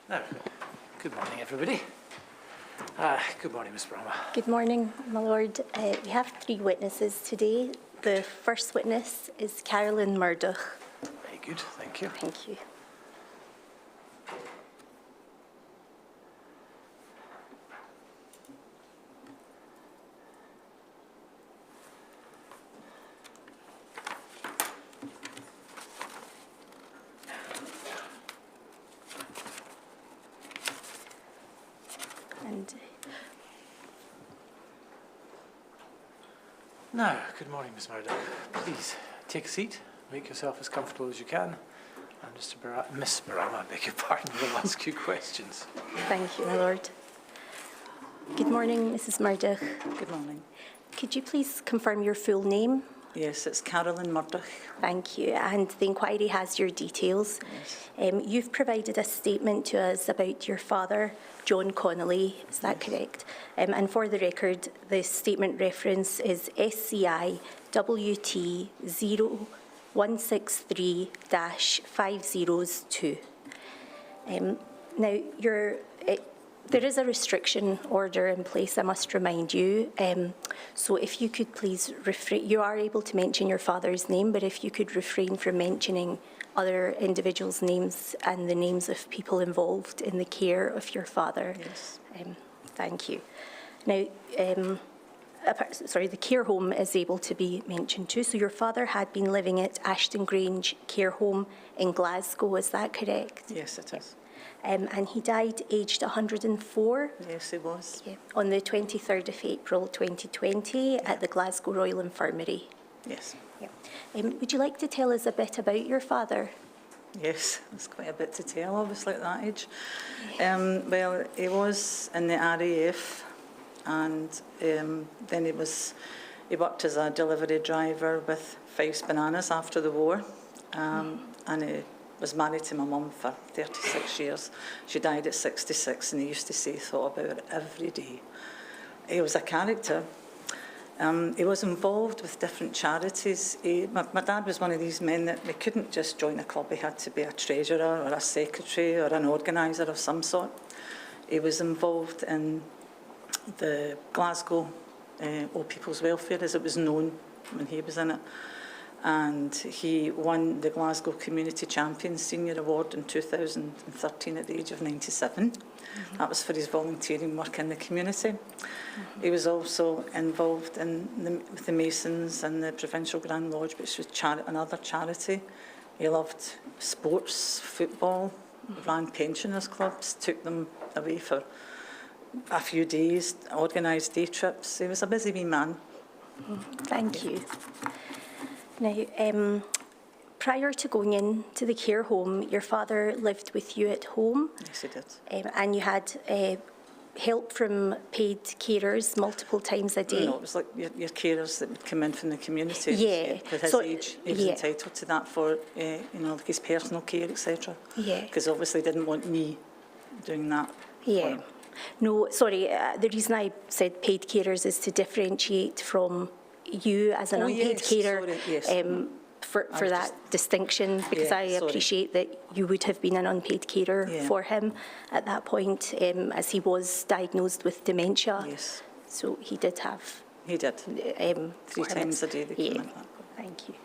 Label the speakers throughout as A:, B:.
A: Now, good morning, everybody. Good morning, Miss Brahma.
B: Good morning, my lord. We have 3 witnesses today. The first witness is Carolyn Murdoch.
A: Very good, thank you.
B: Thank you. And
A: Now, good morning, Miss Murdoch. Please take a seat, make yourself as comfortable as you can, and Miss Brahma, I beg your pardon, will ask you questions.
B: thank you, my lord. Good morning, Mrs. Murdoch.
C: Good morning.
B: Could you please confirm your full name?
C: Yes, it's Carolyn Murdoch.
B: Thank you. And the inquiry has your details.
C: Yes.
B: You've provided a statement to us about your father, John Connolly. Is that correct? And for the record, the statement reference is SCI WT 0163-502. Now, there is a restriction order in place, I must remind you. So if you could please refrain, you are able to mention your father's name, but if you could refrain from mentioning other individuals' names and the names of people involved in the care of your father.
C: Yes.
B: Thank you. Now, the care home is able to be mentioned too. So your father had been living at Ashton Grange Care Home in Glasgow, is that correct?
C: Yes, it is.
B: And he died aged 104.
C: Yes, he was.
B: Yeah, on the 23rd of April 2020 at the Glasgow Royal Infirmary.
C: Yes.
B: Yeah. Would you like to tell us a bit about your father?
C: Yes, there's quite a bit to tell, obviously, at that age. Well, he was in the RAF, and then he worked as a delivery driver with Fives Bananas after the war, and he was married to my mum for 36 years. She died at 66, and he used to say he thought about it every day. He was a character. He was involved with different charities. My dad was one of these men that we couldn't just join a club. He had to be a treasurer or a secretary or an organiser of some sort. He was involved in the Glasgow Old People's Welfare, as it was known when he was in it. And he won the Glasgow Community Champions Senior Award in 2013 at the age of 97. That was for his volunteering work in the community. He was also involved with the Masons and the Provincial Grand Lodge, which was another charity. He loved sports, football, ran pensioners' clubs, took them away for a few days, organised day trips. He was a busy wee man.
B: Thank you. Now, prior to going into the care home, your father lived with you at home.
C: Yes, he did.
B: And you had help from paid carers multiple times a day.
C: No, it was like your carers that would come in from the community.
B: Yeah.
C: With his age, he was entitled to that for, like his personal care, etc.
B: Yeah.
C: Because obviously he didn't want me doing that.
B: Yeah. No, sorry, the reason I said paid carers is to differentiate from you as an unpaid carer.
C: Sorry, yes.
B: For that distinction, because I appreciate that you would have been an unpaid carer for him at that point, as he was diagnosed with dementia.
C: Yes.
B: So he did have...
C: He did. 3 times a day they came in.
B: Thank you.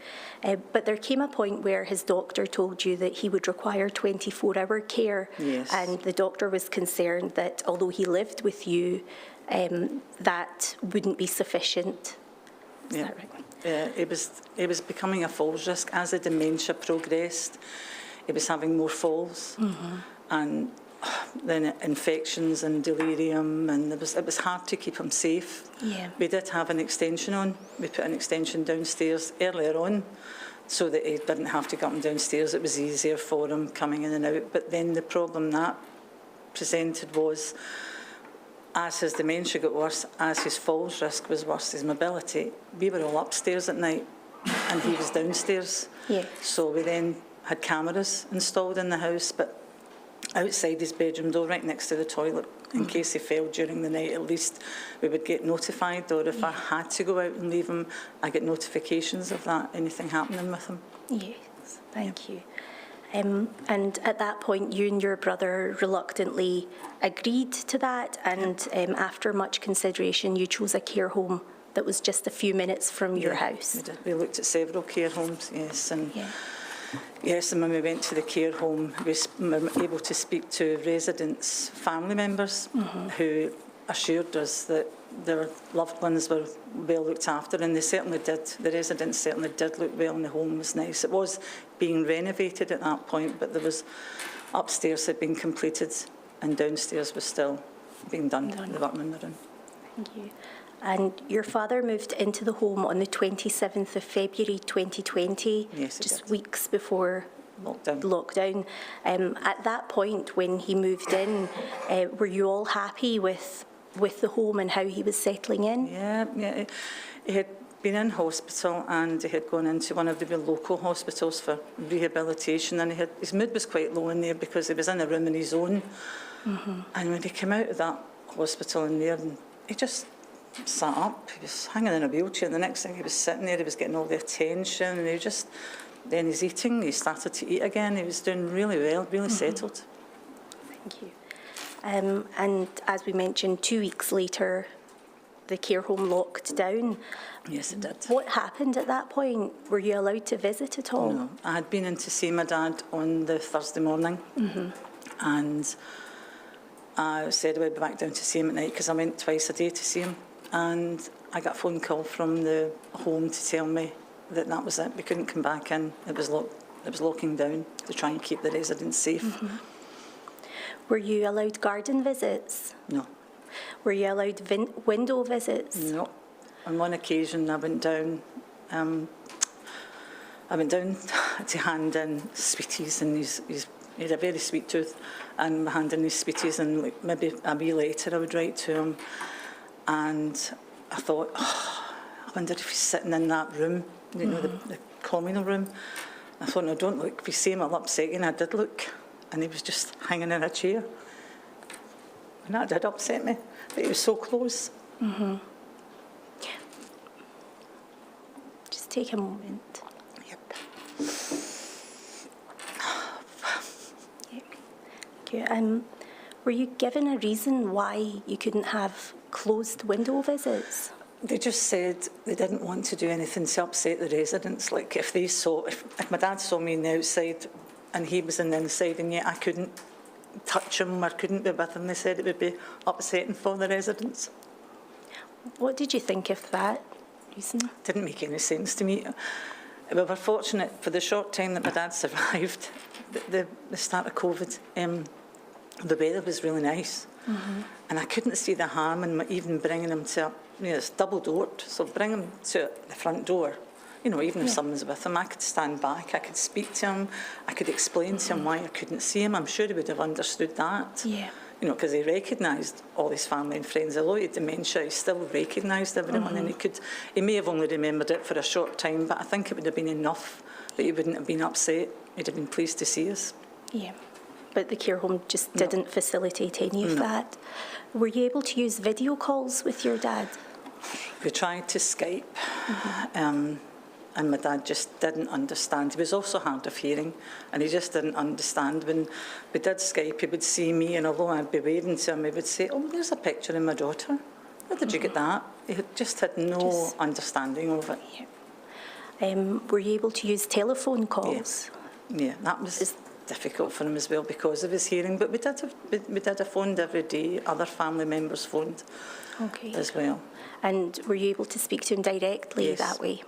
B: But there came a point where his doctor told you that he would require 24-hour care.
C: Yes.
B: And the doctor was concerned that although he lived with you, that wouldn't be sufficient. Is that right?
C: It was becoming a falls risk. As the dementia progressed, he was having more falls, and then infections and delirium, and it was hard to keep him safe.
B: Yeah.
C: We did have an extension on. We put an extension downstairs earlier on, so that he didn't have to go up and downstairs. It was easier for him coming in and out. But then the problem that presented was, as his dementia got worse, as his falls risk was worse, his mobility, we were all upstairs at night and he was downstairs.
B: Yeah.
C: So we then had cameras installed in the house, but outside his bedroom door, right next to the toilet, in case he fell during the night, at least we would get notified. Or if I had to go out and leave him, I get notifications of that, anything happening with him.
B: Yes, thank you. And at that point, you and your brother reluctantly agreed to that, and after much consideration, you chose a care home that was just a few minutes from your house.
C: We did. We looked at several care homes, yes, and
B: Yeah.
C: yes, and when we went to the care home, we were able to speak to residents' family members who assured us that their loved ones were well looked after, and they certainly did. The residents certainly did look well, and the home was nice. It was being renovated at that point, but there was upstairs had been completed, and downstairs was still being done. The workmen were in.
B: Thank you. And your father moved into the home on the 27th of February 2020,
C: Yes, he
B: just
C: did.
B: weeks before lockdown. At that point, when he moved in, were you all happy with the home and how he was settling in?
C: Yeah. He had been in hospital, and he had gone into one of the local hospitals for rehabilitation, and his mood was quite low in there because he was in a room on his own. And when he came out of that hospital in there, he just sat up. He was hanging in a wheelchair. The next thing, he was sitting there, he was getting all the attention, and then he's eating, he started to eat again. He was doing really well, really settled.
B: Thank you. And as we mentioned, 2 weeks later, the care home locked down.
C: Yes, it did.
B: What happened at that point? Were you allowed to visit at all?
C: No, I had been in to see my dad on the Thursday morning, and I said I would be back down to see him at night because I went twice a day to see him. And I got a phone call from the home to tell me that was it. We couldn't come back in. It was locking down to try and keep the residents safe.
B: Were you allowed garden visits?
C: No.
B: Were you allowed window visits?
C: No. On one occasion, I went down to hand in sweeties, and he had a very sweet tooth, and I handed in these sweeties, and like, maybe a wee letter I would write to him. And I thought, I wonder if he's sitting in that room, you know, the communal room. I thought, no, don't look. If you see him, I'll upset you. And I did look, and he was just hanging in a chair. And that did upset me, but he was so close.
B: Just take a moment.
C: Yep.
B: Thank you. Were you given a reason why you couldn't have closed window visits?
C: They just said they didn't want to do anything to upset the residents. Like if my dad saw me on the outside and he was on the inside, and yet I couldn't touch him or couldn't be with him, they said it would be upsetting for the residents.
B: What did you think of that reason?
C: Didn't make any sense to me. We were fortunate for the short time that my dad survived, the start of COVID. The weather was really nice, and I couldn't see the harm in even bringing him to, it's double-doored, so bring him to the front door. You know, even if someone's with him, I could stand back, I could speak to him, I could explain to him why I couldn't see him. I'm sure he would have understood that.
B: Yeah.
C: You know, because he recognised all his family and friends. Although he had dementia, he still recognised everyone, and he may have only remembered it for a short time, but I think it would have been enough that he wouldn't have been upset. He'd have been pleased to see us.
B: Yeah. But the care home just didn't facilitate any of that. Were you able to use video calls with your dad?
C: We tried to Skype, and my dad just didn't understand. He was also hard of hearing, and he just didn't understand. When we did Skype, he would see me, and although I'd be waving to him, he would say, "Oh, there's a picture of my daughter. Where did you get that?" He just had no understanding of it.
B: Yeah. Were you able to use telephone calls?
C: Yeah, that was difficult for him as well because of his hearing. But we did have phoned every day. Other family members phoned as well.
B: And were you able to speak to him directly that way?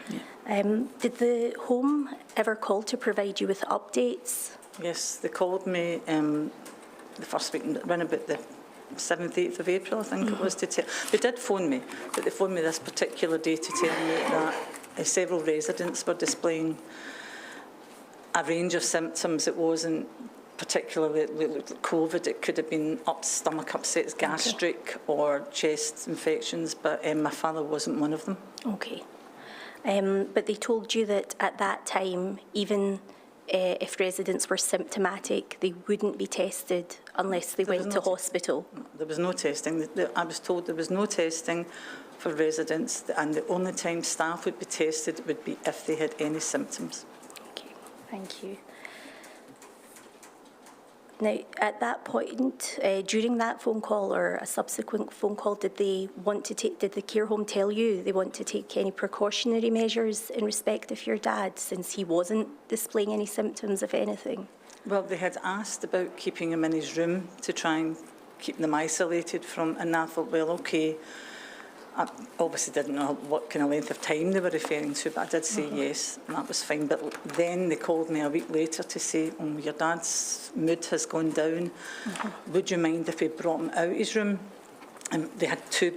C: Yeah.
B: Did the home ever call to provide you with updates?
C: Yes, they called me the first week, around about the 7th, 8th of April, I think it was, to tell. They did phone me, but they phoned me this particular day to tell me that several residents were displaying a range of symptoms. It wasn't particularly COVID. It could have been stomach upsets, gastric or chest infections, but my father wasn't one of them.
B: Okay. But they told you that at that time, even if residents were symptomatic, they wouldn't be tested unless they went to hospital?
C: There was no testing. I was told there was no testing for residents, and the only time staff would be tested would be if they had any symptoms.
B: Okay, thank you. Now, at that point, during that phone call or a subsequent phone call, did the care home tell you they want to take any precautionary measures in respect of your dad, since he wasn't displaying any symptoms of anything?
C: Well, they had asked about keeping him in his room to try and keep them isolated from, and I thought, well, okay. I obviously didn't know what kind of length of time they were referring to, but I did say yes, and that was fine. But then they called me a week later to say, oh, your dad's mood has gone down. Would you mind if we brought him out his room? And they had two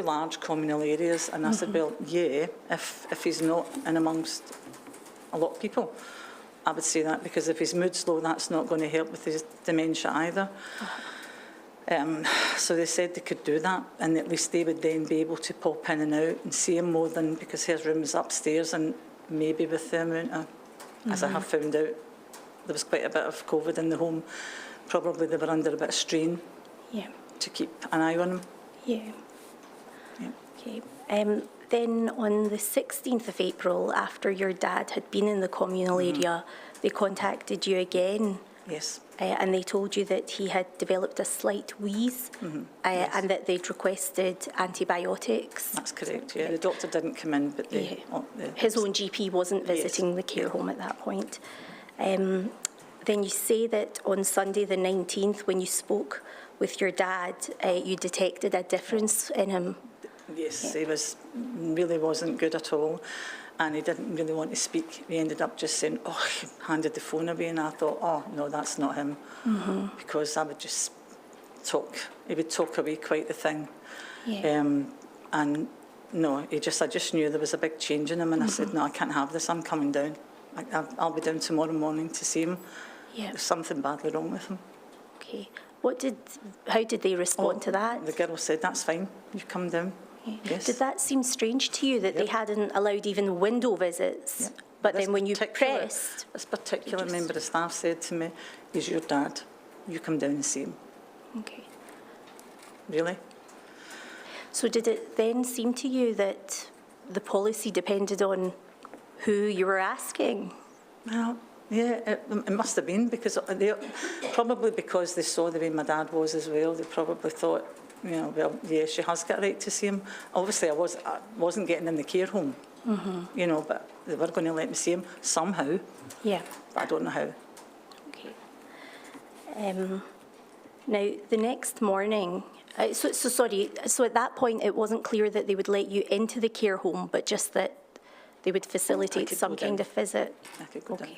C: large communal areas. And I said, well, yeah, if he's not in amongst a lot of people, I would say that, because if his mood's low, that's not going to help with his dementia either. So they said they could do that, and at least they would then be able to pop in and out and see him more than, because his room is upstairs, and maybe with the amount of, as I have found out, there was quite a bit of COVID in the home. Probably they were under a bit of strain to keep an eye on him.
B: Yeah. Okay. Then on the 16th of April, after your dad had been in the communal area, they contacted you again.
C: Yes.
B: And they told you that he had developed a slight wheeze
C: Yes.
B: and that they'd requested antibiotics.
C: That's correct, yeah. The doctor didn't come in, but
B: his own GP wasn't visiting the care home at that point. Then you say that on Sunday the 19th, when you spoke with your dad, you detected a difference in him.
C: Yes, he really wasn't good at all, and he didn't really want to speak. He ended up just saying, oh, he handed the phone away, and I thought, oh, no, that's not him, because I would just talk. He would talk away quite the thing. And no, I just knew there was a big change in him, and I said, no, I can't have this, I'm coming down. I'll be down tomorrow morning to see him. There's something badly wrong with him.
B: Okay. How did they respond to that?
C: The girl said, that's fine, you come down. Yes.
B: Did that seem strange to you, that they hadn't allowed even window visits? But then when you pressed...
C: This particular member of staff said to me, he's your dad, you come down and see him.
B: Okay.
C: Really?
B: So did it then seem to you that the policy depended on who you were asking?
C: Well, yeah, it must have been, probably because they saw the way my dad was as well. They probably thought, you know, well, yeah, she has got a right to see him. Obviously, I wasn't getting in the care home, you know, but they were going to let me see him somehow. Yeah. But I don't know how.
B: Okay. Now, the next morning, so at that point, it wasn't clear that they would let you into the care home, but just that they would facilitate some kind of visit.
C: I could go down.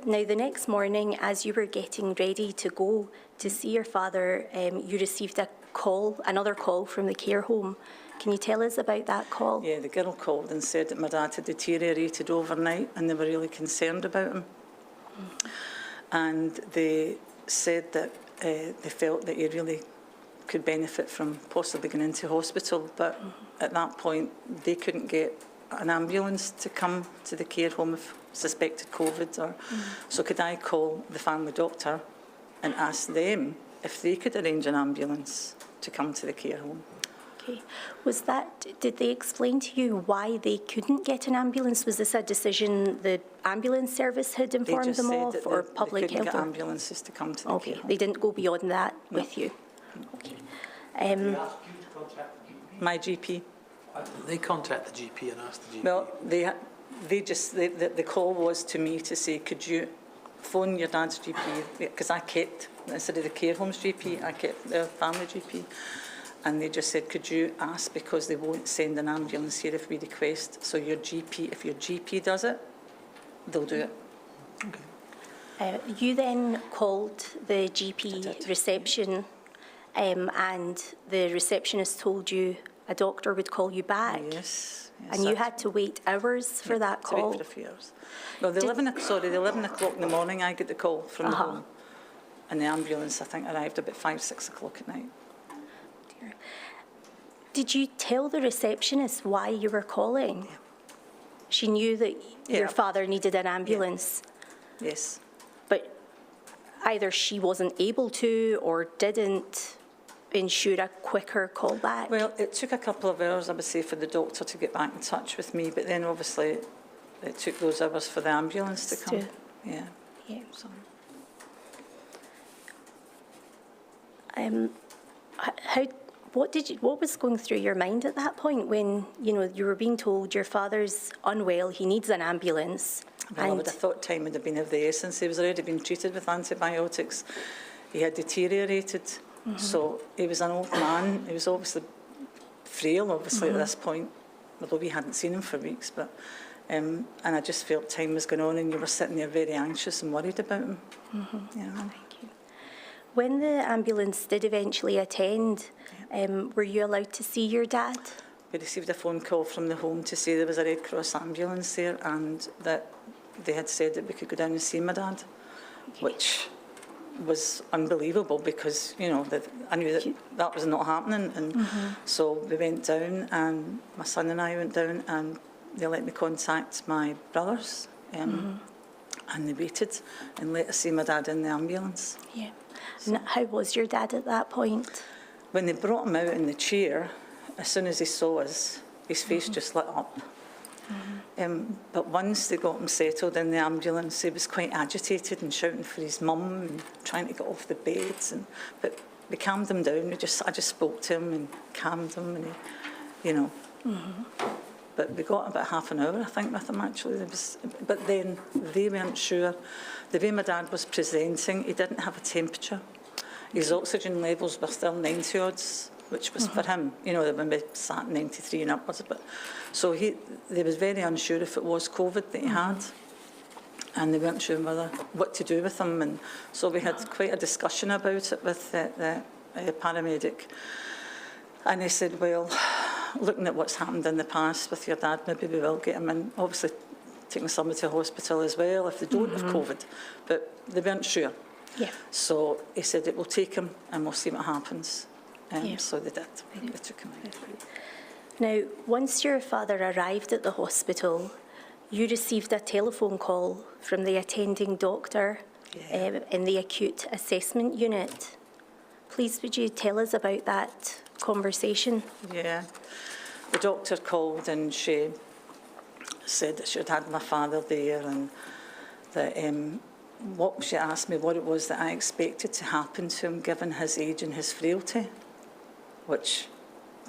B: Now, the next morning, as you were getting ready to go to see your father, you received another call from the care home. Can you tell us about that call?
C: Yeah, the girl called and said that my dad had deteriorated overnight, and they were really concerned about him. And they said that they felt that he really could benefit from possibly going into hospital, but at that point they couldn't get an ambulance to come to the care home if suspected COVID. So could I call the family doctor and ask them if they could arrange an ambulance to come to the care home?
B: Okay. Did they explain to you why they couldn't get an ambulance? Was this a decision the ambulance service had informed them of, or public health?
C: They couldn't get ambulances to come to the care home.
B: They didn't go beyond that with you? Okay.
A: They asked you to contact the GP?
C: My GP.
A: They contact the GP and ask the GP?
C: Well, the call was to me to say, could you phone your dad's GP? Because I kept, instead of the care home's GP, I kept their family GP. And they just said, could you ask, because they won't send an ambulance here if we request. So your GP, if your GP does it, they'll do it.
B: Okay. You then called the GP reception, and the receptionist told you a doctor would call you back.
C: Yes.
B: And you had to wait hours for that call?
C: To wait for a few hours. Well, the 11 o'clock in the morning, I get the call from the home. And the ambulance, I think, arrived about 5, 6 o'clock at night.
B: Dear. Did you tell the receptionist why you were calling?
C: Yeah.
B: She knew that your father needed an ambulance?
C: Yeah. Yes.
B: But either she wasn't able to or didn't ensure a quicker call back?
C: Well, it took a couple of hours, I would say, for the doctor to get back in touch with me, but then obviously it took those hours for the ambulance to come. Yeah.
B: Yeah.
C: So.
B: What was going through your mind at that point when, you know, you were being told your father's unwell, he needs an ambulance?
C: Well, I would have thought time would have been of the essence. He was already been treated with antibiotics. He had deteriorated. So he was an old man. He was obviously frail, obviously, at this point, although we hadn't seen him for weeks. But and I just felt time was going on, and you were sitting there very anxious and worried about him. You know?
B: Thank you. When the ambulance did eventually attend, were you allowed to see your dad?
C: We received a phone call from the home to say there was a Red Cross ambulance there and that they had said that we could go down and see my dad, which was unbelievable because, you know, I knew that that was not happening. And so we went down, and my son and I went down, and they let me contact my brothers, and they waited and let us see my dad in the ambulance.
B: Yeah. And how was your dad at that point?
C: When they brought him out in the chair, as soon as he saw us, his face just lit up. But once they got him settled in the ambulance, he was quite agitated and shouting for his mum and trying to get off the beds. But we calmed him down. I just spoke to him and calmed him, and he, you know. But we got about half an hour, I think, with him actually. But then they weren't sure. The way my dad was presenting, he didn't have a temperature. His oxygen levels were still 90 odds, which was for him, you know, when we sat 93 and upwards. But so they was very unsure if it was COVID that he had, and they weren't sure what to do with him. And so we had quite a discussion about it with the paramedic. And he said, well, looking at what's happened in the past with your dad, maybe we will get him in. Obviously, taking somebody to hospital as well if they don't have COVID, but they weren't sure.
B: Yeah.
C: So he said it will take him and we'll see what happens. So they did. They took him out.
B: Now, once your father arrived at the hospital, you received a telephone call from the attending doctor in the acute assessment unit. Please, would you tell us about that conversation? Yeah.
C: The doctor called and she said that she had had my father there, and that she asked me what it was that I expected to happen to him given his age and his frailty, which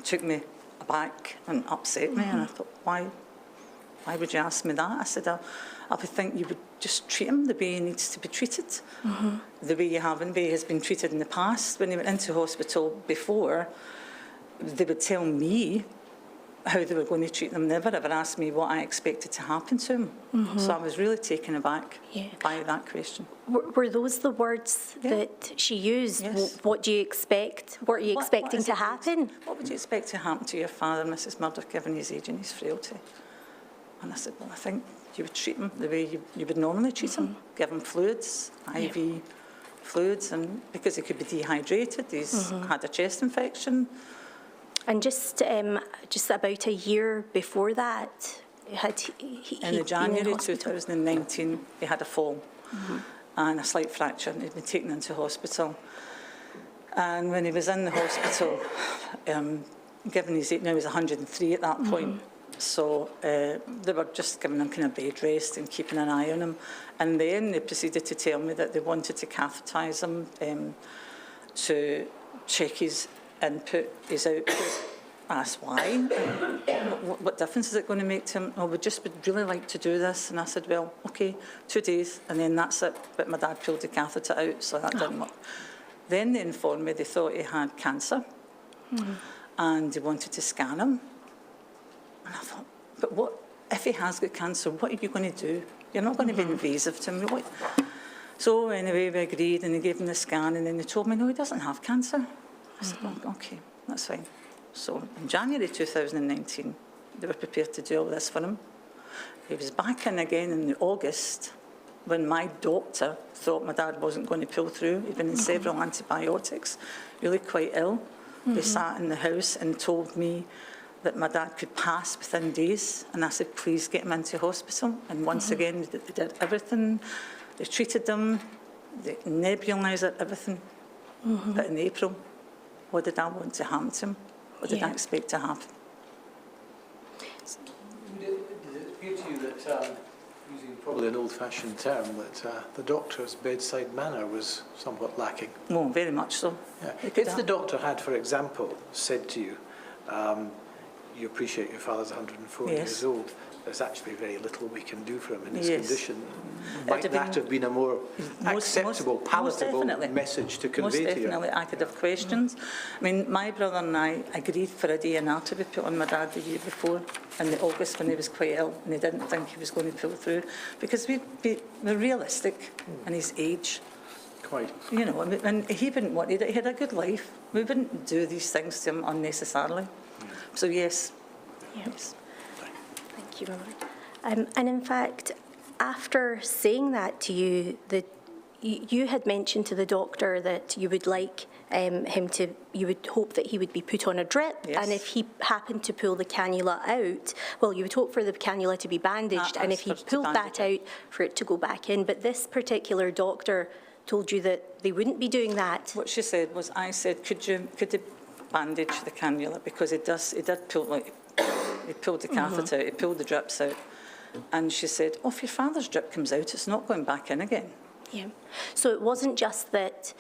C: took me aback and upset me. And I thought, why would you ask me that? I said, I would think you would just treat him the way he needs to be treated, the way you haven't, the way he has been treated in the past. When he went into hospital before, they would tell me how they were going to treat them. Never ever asked me what I expected to happen to him. So I was really taken aback by that question.
B: Were those the words that she used?
C: Yes.
B: What do you expect? What are you expecting to happen?
C: What would you expect to happen to your father, Mrs. Murdoch, given his age and his frailty? And I said, well, I think you would treat him the way you would normally treat him. Give him fluids, IV fluids, and because he could be dehydrated, he's had a chest infection.
B: And just about a year before that,
C: in January 2019, he had a fall and a slight fracture, and he'd been taken into hospital. And when he was in the hospital, given his age, now he was 103 at that point, so they were just giving him kind of bed rest and keeping an eye on him. And then they proceeded to tell me that they wanted to catheterise him to check his input, his output. I asked why. What difference is it going to make to him? Oh, we just would really like to do this. And I said, well, okay, 2 days, and then that's it. But my dad pulled the catheter out, so that didn't work. Then they informed me they thought he had cancer, and they wanted to scan him. And I thought, but what if he has got cancer? What are you going to do? You're not going to be invasive to him. So anyway, we agreed, and they gave him the scan, and then they told me, no, he doesn't have cancer. I said, well, okay, that's fine. So in January 2019, they were prepared to do all this for him. He was back in again in August when my doctor thought my dad wasn't going to pull through. He'd been in several antibiotics, really quite ill. They sat in the house and told me that my dad could pass within days. And I said, please get him into hospital. And once again, they did everything. They treated him, they nebulised everything. But in April, what did I want to happen to him? What did I expect to happen?
A: Did it appear to you that using probably an old-fashioned term, that the doctor's bedside manner was somewhat lacking.
C: Oh, very much so.
A: Yeah. If the doctor had, for example, said to you, you appreciate your father's 104 years old, there's actually very little we can do for him in his condition. Might that have been a more acceptable, palatable message to convey to you?
C: Most definitely. I could have questions. I mean, my brother and I agreed for a DNA to be put on my dad the year before, in August, when he was quite ill, and he didn't think he was going to pull through, because we're realistic in his age.
A: Quite.
C: You know, and he wouldn't want it. He had a good life. We wouldn't do these things to him unnecessarily. So, yes. Yes.
B: Thank you, Mother. And in fact, after saying that to you, you had mentioned to the doctor that you would like you would hope that he would be put on a drip, and if he happened to pull the cannula out, well, you would hope for the cannula to be bandaged, and if he pulled that out, for it to go back in. But this particular doctor told you that they wouldn't be doing that.
C: What she said was, I said, could they bandage the cannula, because it did pull, like, it pulled the catheter out, it pulled the drips out. And she said, oh, if your father's drip comes out, it's not going back in again.
B: Yeah. So it wasn't just that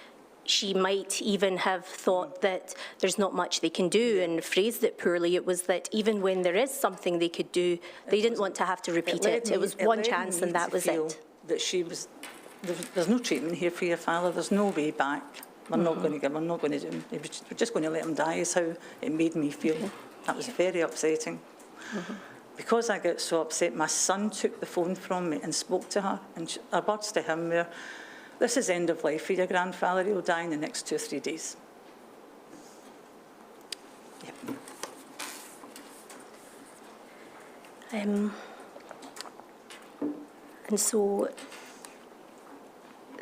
B: she might even have thought that there's not much they can do and phrased it poorly. It was that even when there is something they could do, they didn't want to have to repeat it. It was one chance and that was it.
C: That she was, there's no treatment here for your father, there's no way back. We're not going to do him. We're just going to let him die, is how it made me feel. That was very upsetting. Because I got so upset, my son took the phone from me and spoke to her, and her words to him were, this is end of life for your grandfather, he'll die in the next 2 or 3 days.
B: And so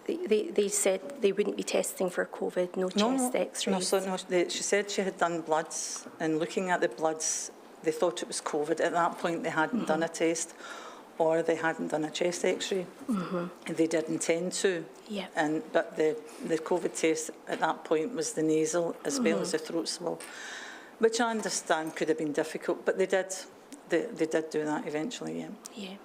B: they said they wouldn't be testing for COVID, no chest x-rays?
C: No, she said she had done bloods, and looking at the bloods, they thought it was COVID. At that point, they hadn't done a test, or they hadn't done a chest x-ray. And they did intend to.
B: Yeah.
C: But the COVID test at that point was the nasal as well as the throat swab, which I understand could have been difficult, but they did do that eventually, yeah.
B: Yeah.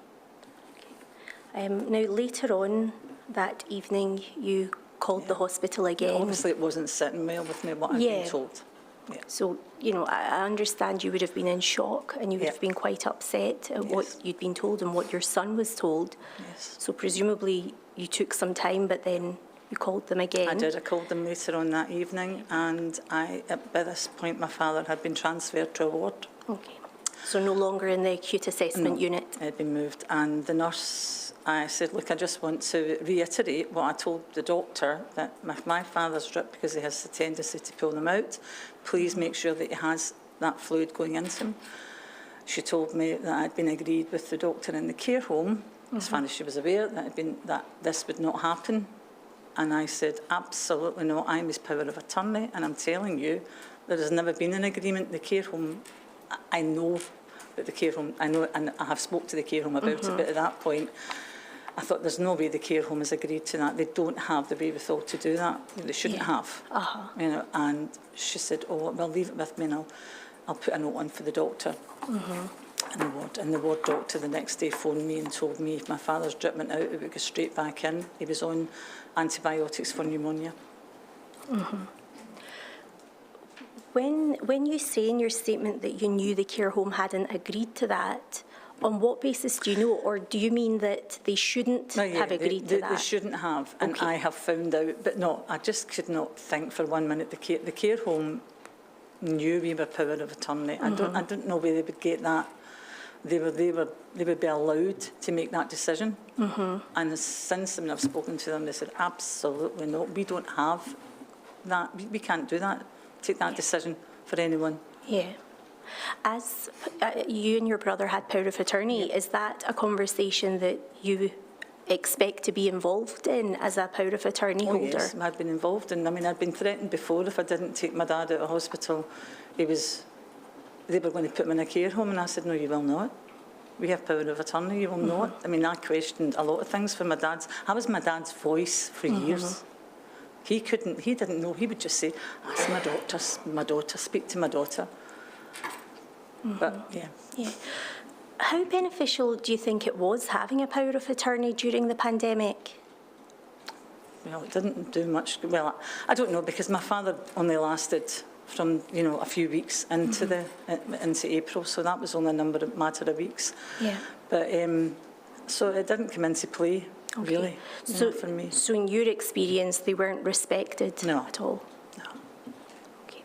B: Okay. Now, later on that evening, you called the hospital again.
C: Obviously, it wasn't sitting well with me, what I'd been told. Yeah.
B: So, you know, I understand you would have been in shock and you would have been quite upset at what you'd been told and what your son was told.
C: Yes.
B: So presumably you took some time, but then you called them again.
C: I did. I called them later on that evening, and by this point, my father had been transferred to a ward.
B: Okay. So no longer in the acute assessment unit?
C: It had been moved, and the nurse, I said, look, I just want to reiterate what I told the doctor, that my father's drip, because he has the tendency to pull them out, please make sure that he has that fluid going into him. She told me that I'd been agreed with the doctor in the care home, as far as she was aware, that this would not happen. And I said, absolutely not, I'm his power of attorney, and I'm telling you, there has never been an agreement in the care home. I know that the care home, and I have spoke to the care home about it, but at that point, I thought there's no way the care home has agreed to that. They don't have the wherewithal to do that. They shouldn't have. You know. And she said, "Oh, well, leave it with me, and I'll put a note on for the doctor." In the ward. And the ward doctor the next day phoned me and told me if my father's drip went out, it would go straight back in. He was on antibiotics for pneumonia.
B: When you say in your statement that you knew the care home hadn't agreed to that, on what basis do you know, or do you mean that they shouldn't have agreed to that?
C: They shouldn't have, and I have found out, but no, I just could not think for 1 minute the care home knew we were power of attorney. I don't know where they would get that. They would be allowed to make that decision. And since then I've spoken to them, they said absolutely no, we don't have that. We can't do that. Take that decision for anyone. Yeah.
B: As you and your brother had power of attorney, is that a conversation that you expect to be involved in as a power of attorney holder?
C: Yes, I'd been involved in. I mean, I'd been threatened before if I didn't take my dad out of hospital. They were going to put him in a care home, and I said, no, you will not. We have power of attorney, you will not. I mean, I questioned a lot of things for my dad's. I was my dad's voice for years. He didn't know. He would just say, ask my daughter, speak to my daughter. But, yeah.
B: How beneficial do you think it was having a power of attorney during the pandemic?
C: Well, it didn't do much. Well, I don't know, because my father only lasted from, you know, a few weeks into into April, so that was only a matter of weeks.
B: Yeah.
C: But so it didn't come into play, really,
B: so,
C: for me.
B: So in your experience, they weren't respected at all?
C: No.
B: Okay.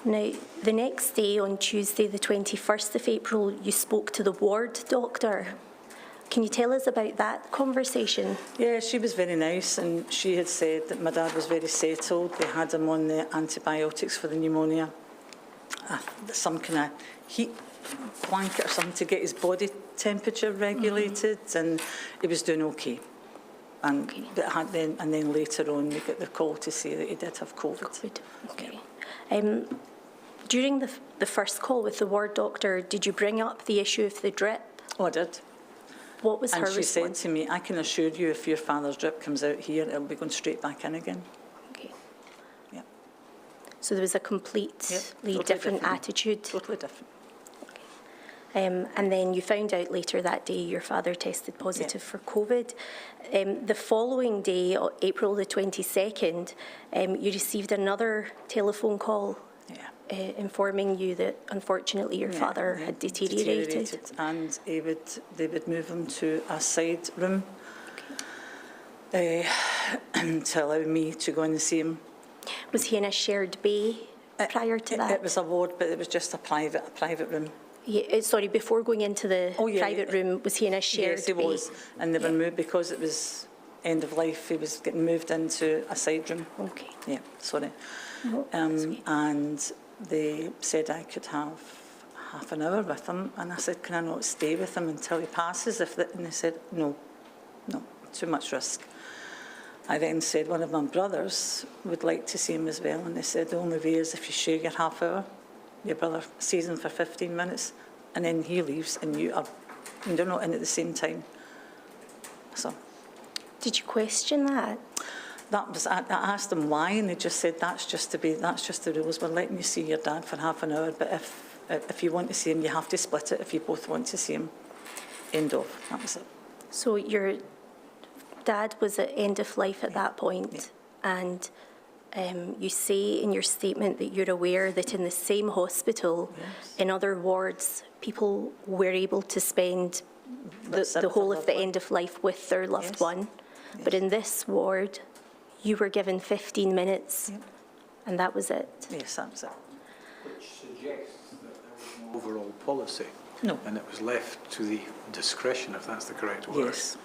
B: Now, the next day, on Tuesday, the 21st of April, you spoke to the ward doctor. Can you tell us about that conversation?
C: Yeah, she was very nice, and she had said that my dad was very settled. They had him on the antibiotics for the pneumonia, some kind of heat blanket or something to get his body temperature regulated, and he was doing okay. And then later on, we got the call to say that he did have COVID.
B: Okay. During the first call with the ward doctor, did you bring up the issue of the drip?
C: Oh, I did.
B: What was her response?
C: And she said to me, I can assure you, if your father's drip comes out here, it'll be going straight back in again.
B: Okay.
C: Yeah.
B: So there was a completely different attitude?
C: Totally different.
B: Okay. And then you found out later that day your father tested positive for COVID. The following day, April the 22nd, you received another telephone call informing you that unfortunately your father had deteriorated.
C: And they would move him to a side room to allow me to go in and see him.
B: Was he in a shared bay prior to that?
C: It was a ward, but it was just a private room.
B: Yeah, sorry, before going into the private room, was he in a shared
C: bay? Yes, he was. And they were moved, because it was end of life, he was getting moved into a side room.
B: Okay.
C: Yeah, sorry. And they said I could have half an hour with him, and I said, can I not stay with him until he passes? And they said, no, too much risk. I then said one of my brothers would like to see him as well, and they said the only way is if you share your half hour. Your brother sees him for 15 minutes, and then he leaves, and you're not in at the same time. So,
B: did you question that?
C: I asked them why, and they just said that's just the rules. We're letting you see your dad for half an hour, but if you want to see him, you have to split it. If you both want to see him, end of. That was it.
B: So your dad was at end of life at that point, and you say in your statement that you're aware that in the same hospital, in other wards, people were able to spend the whole of the end of life with their loved one. But in this ward, you were given 15 minutes, and that was it.
C: Yes, that was it.
A: Which suggests that there was no overall policy.
C: No.
A: And it was left to the discretion, if that's the correct word.
C: Yes.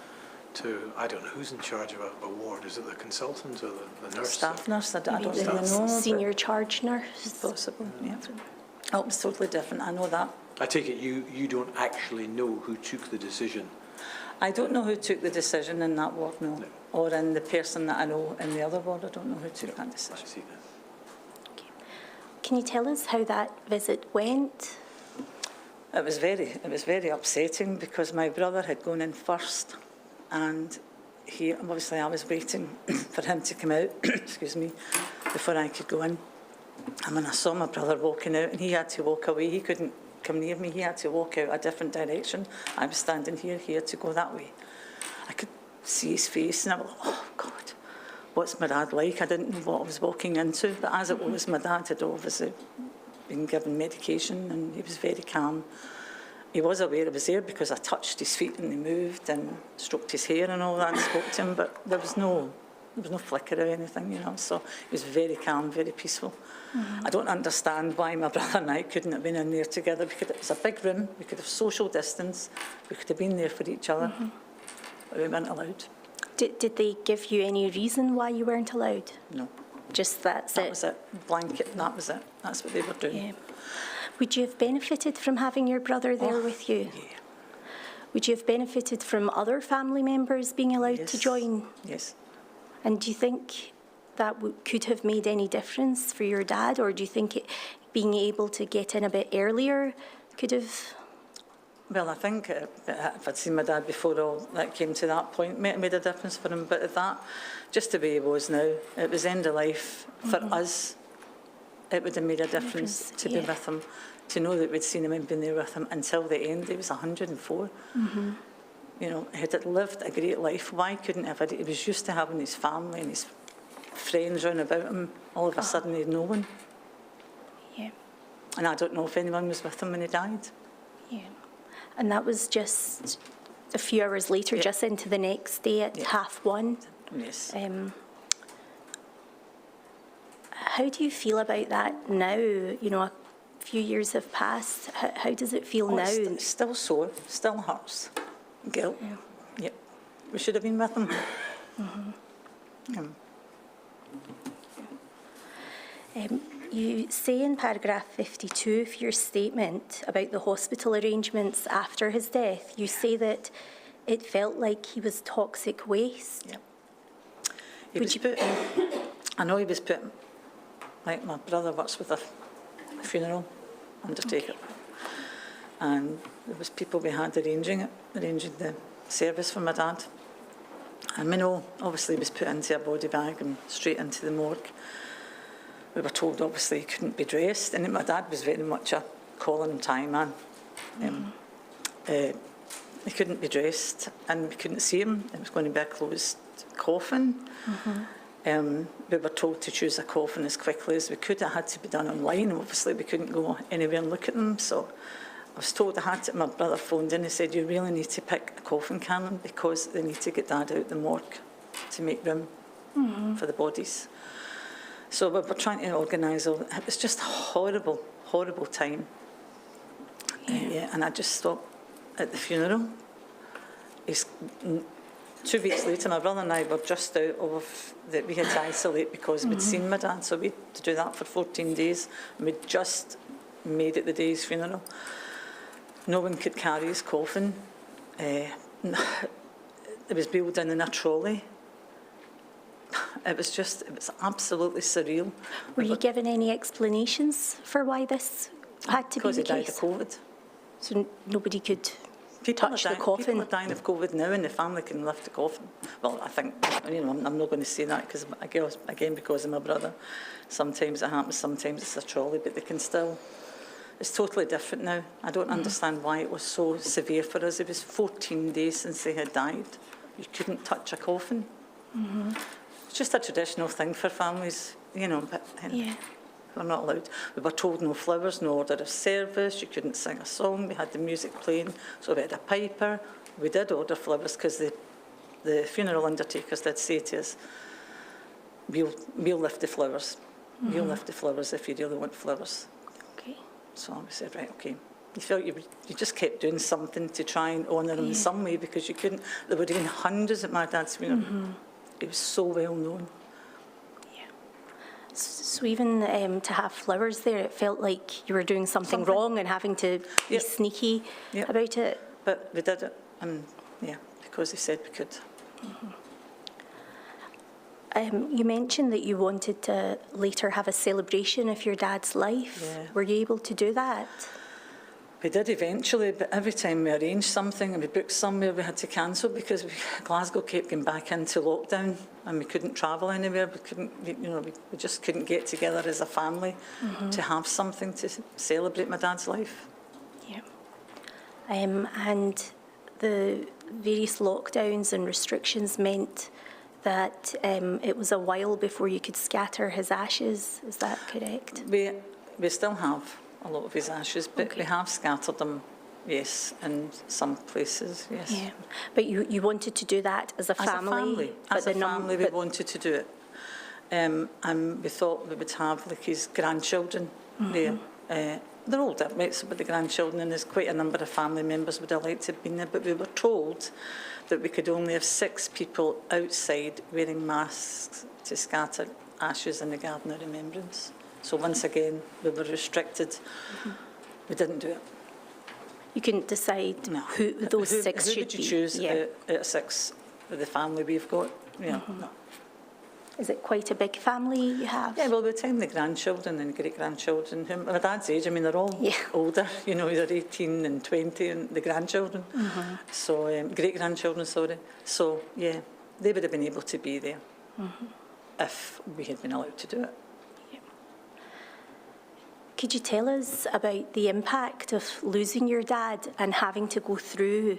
A: To, I don't know, who's in charge of a ward? Is it the consultant or the nurse?
C: Staff nurse, I don't really know.
B: Senior charge nurse?
C: Possibly, yeah. Oh, it was totally different, I know that.
A: I take it you don't actually know who took the decision?
C: I don't know who took the decision in that ward, no. Or in the person that I know in the other ward, I don't know who took that decision.
A: I see that.
B: Okay. Can you tell us how that visit went?
C: It was very upsetting, because my brother had gone in first, and obviously I was waiting for him to come out, excuse me, before I could go in. And when I saw my brother walking out, and he had to walk away, he couldn't come near me, he had to walk out a different direction. I was standing here, he had to go that way. I could see his face, and I was like, oh God, what's my dad like? I didn't know what I was walking into, but as it was, my dad had obviously been given medication, and he was very calm. He was aware I was there, because I touched his feet and he moved and stroked his hair and all that and spoke to him, but there was no flicker or anything, so he was very calm, very peaceful. I don't understand why my brother and I couldn't have been in there together, because it was a big room, we could have social distance, we could have been there for each other, but we weren't allowed.
B: Did they give you any reason why you weren't allowed?
C: No.
B: Just that
C: was it, blanket, that was it, that's what they were doing.
B: Yeah. Would you have benefited from having your brother there with you?
C: Yeah.
B: Would you have benefited from other family members being allowed to join?
C: Yes.
B: And do you think that could have made any difference for your dad, or do you think being able to get in a bit earlier could have?
C: Well, I think if I'd seen my dad before all that came to that point, it made a difference for him. But at that, just the way he was now, it was end of life for us. it would have made a difference to be with him, to know that we'd seen him and been there with him until the end. He was 104. You know, he had lived a great life. Why couldn't he was used to having his family and his friends round about him. All of a sudden, he had no one.
B: Yeah.
C: And I don't know if anyone was with him when he died.
B: Yeah. And that was just a few hours later, just into the next day at 1:30.
C: Yes.
B: How do you feel about that now? You know, a few years have passed. How does it feel now?
C: It's still sore, still hurts. Guilt. Yep. We should have been with him.
B: You say in paragraph 52 of your statement about the hospital arrangements after his death, you say that it felt like he was toxic waste.
C: Yep. He was put in, I know he was put in, like my brother works with a funeral undertaker. And there was people we had arranging the service for my dad. And we know, obviously, he was put into a body bag and straight into the morgue. We were told, obviously, he couldn't be dressed. And my dad was very much a Colin Tie man. He couldn't be dressed, and we couldn't see him. It was going to be a closed coffin. We were told to choose a coffin as quickly as we could. It had to be done online. Obviously, we couldn't go anywhere and look at them. So I was told I had to. My brother phoned in and said, "You really need to pick a coffin, Carolyn, because they need to get Dad out the morgue to make room for the bodies." So we were trying to organise all. It was just a horrible, horrible time. And I just stopped at the funeral. 2 weeks later, my brother and I were just out of that. We had to isolate because we'd seen my dad, so we had to do that for 14 days. And we'd just made it the day's funeral. No one could carry his coffin. It was wheeled in a trolley. It was absolutely surreal.
B: Were you given any explanations for why this had to be the case?
C: Because he died of COVID.
B: So nobody could touch the coffin?
C: People are dying of COVID now, and the family can lift the coffin. Well, I think, I'm not going to say that because, again, because of my brother. Sometimes it happens, sometimes it's a trolley, but they can still... It's totally different now. I don't understand why it was so severe for us. It was 14 days since they had died. You couldn't touch a coffin. It's just a traditional thing for families, but we're not allowed. We were told no flowers, no order of service. You couldn't sing a song. We had the music playing, so we had a piper. We did order flowers because the funeral undertakers did say to us, we'll lift the flowers. We'll lift the flowers if you really want flowers.
B: Okay.
C: So we said, right, okay. You felt you just kept doing something to try and honour him in some way because you couldn't. There would have been hundreds at my dad's funeral. It was so well known. Yeah.
B: So even to have flowers there, it felt like you were doing something wrong and having to be sneaky about it.
C: But we did it, because he said we could.
B: You mentioned that you wanted to later have a celebration of your dad's life.
C: Yeah.
B: Were you able to do that?
C: We did eventually, but every time we arranged something and we booked somewhere, we had to cancel because Glasgow kept going back into lockdown and we couldn't travel anywhere. We couldn't, we just couldn't get together as a family to have something to celebrate my dad's life.
B: Yeah. And the various lockdowns and restrictions meant that it was a while before you could scatter his ashes. Is that correct?
C: We still have a lot of his ashes, but we have scattered them, yes, in some places, yes. Yeah.
B: But you wanted to do that as a family?
C: As a family, we wanted to do it. And we thought we would have like his grandchildren there. They're older, right, but the grandchildren, and there's quite a number of family members would have liked to have been there, but we were told that we could only have 6 people outside wearing masks to scatter ashes in the garden of remembrance. So once again, we were restricted. We didn't do it.
B: You couldn't decide who those 6 should be?
C: Who would you choose out of 6 of the family we've got? No.
B: Is it quite a big family you have? Yeah,
C: well, by the time the grandchildren and great-grandchildren, my dad's age, they're all older, they're 18 and 20, and the grandchildren. So, great-grandchildren, sorry. So, they would have been able to be there if we had been allowed to do it.
B: Could you tell us about the impact of losing your dad and having to go through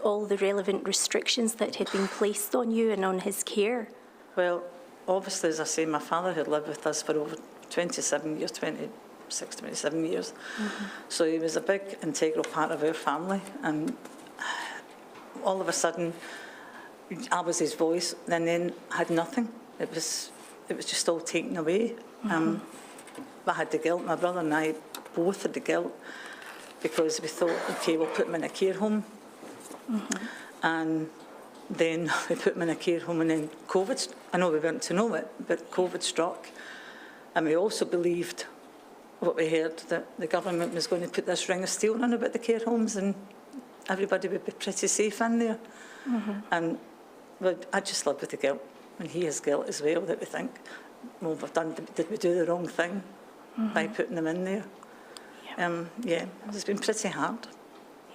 B: all the relevant restrictions that had been placed on you and on his care?
C: Well, obviously, as I say, my father had lived with us for over 27 years, 26, 27 years. So he was a big, integral part of our family. And all of a sudden, I was his voice, and then I had nothing. It was just all taken away. I had the guilt. My brother and I both had the guilt because we thought, okay, we'll put him in a care home. And then we put him in a care home, and then COVID, I know we weren't to know it, but COVID struck. And we also believed what we heard, that the government was going to put this ring of steel on about the care homes and everybody would be pretty safe in there. And well, I just live with the guilt, and he has guilt as well, that we think, well, did we do the wrong thing by putting them in there? Yeah, it's been pretty hard.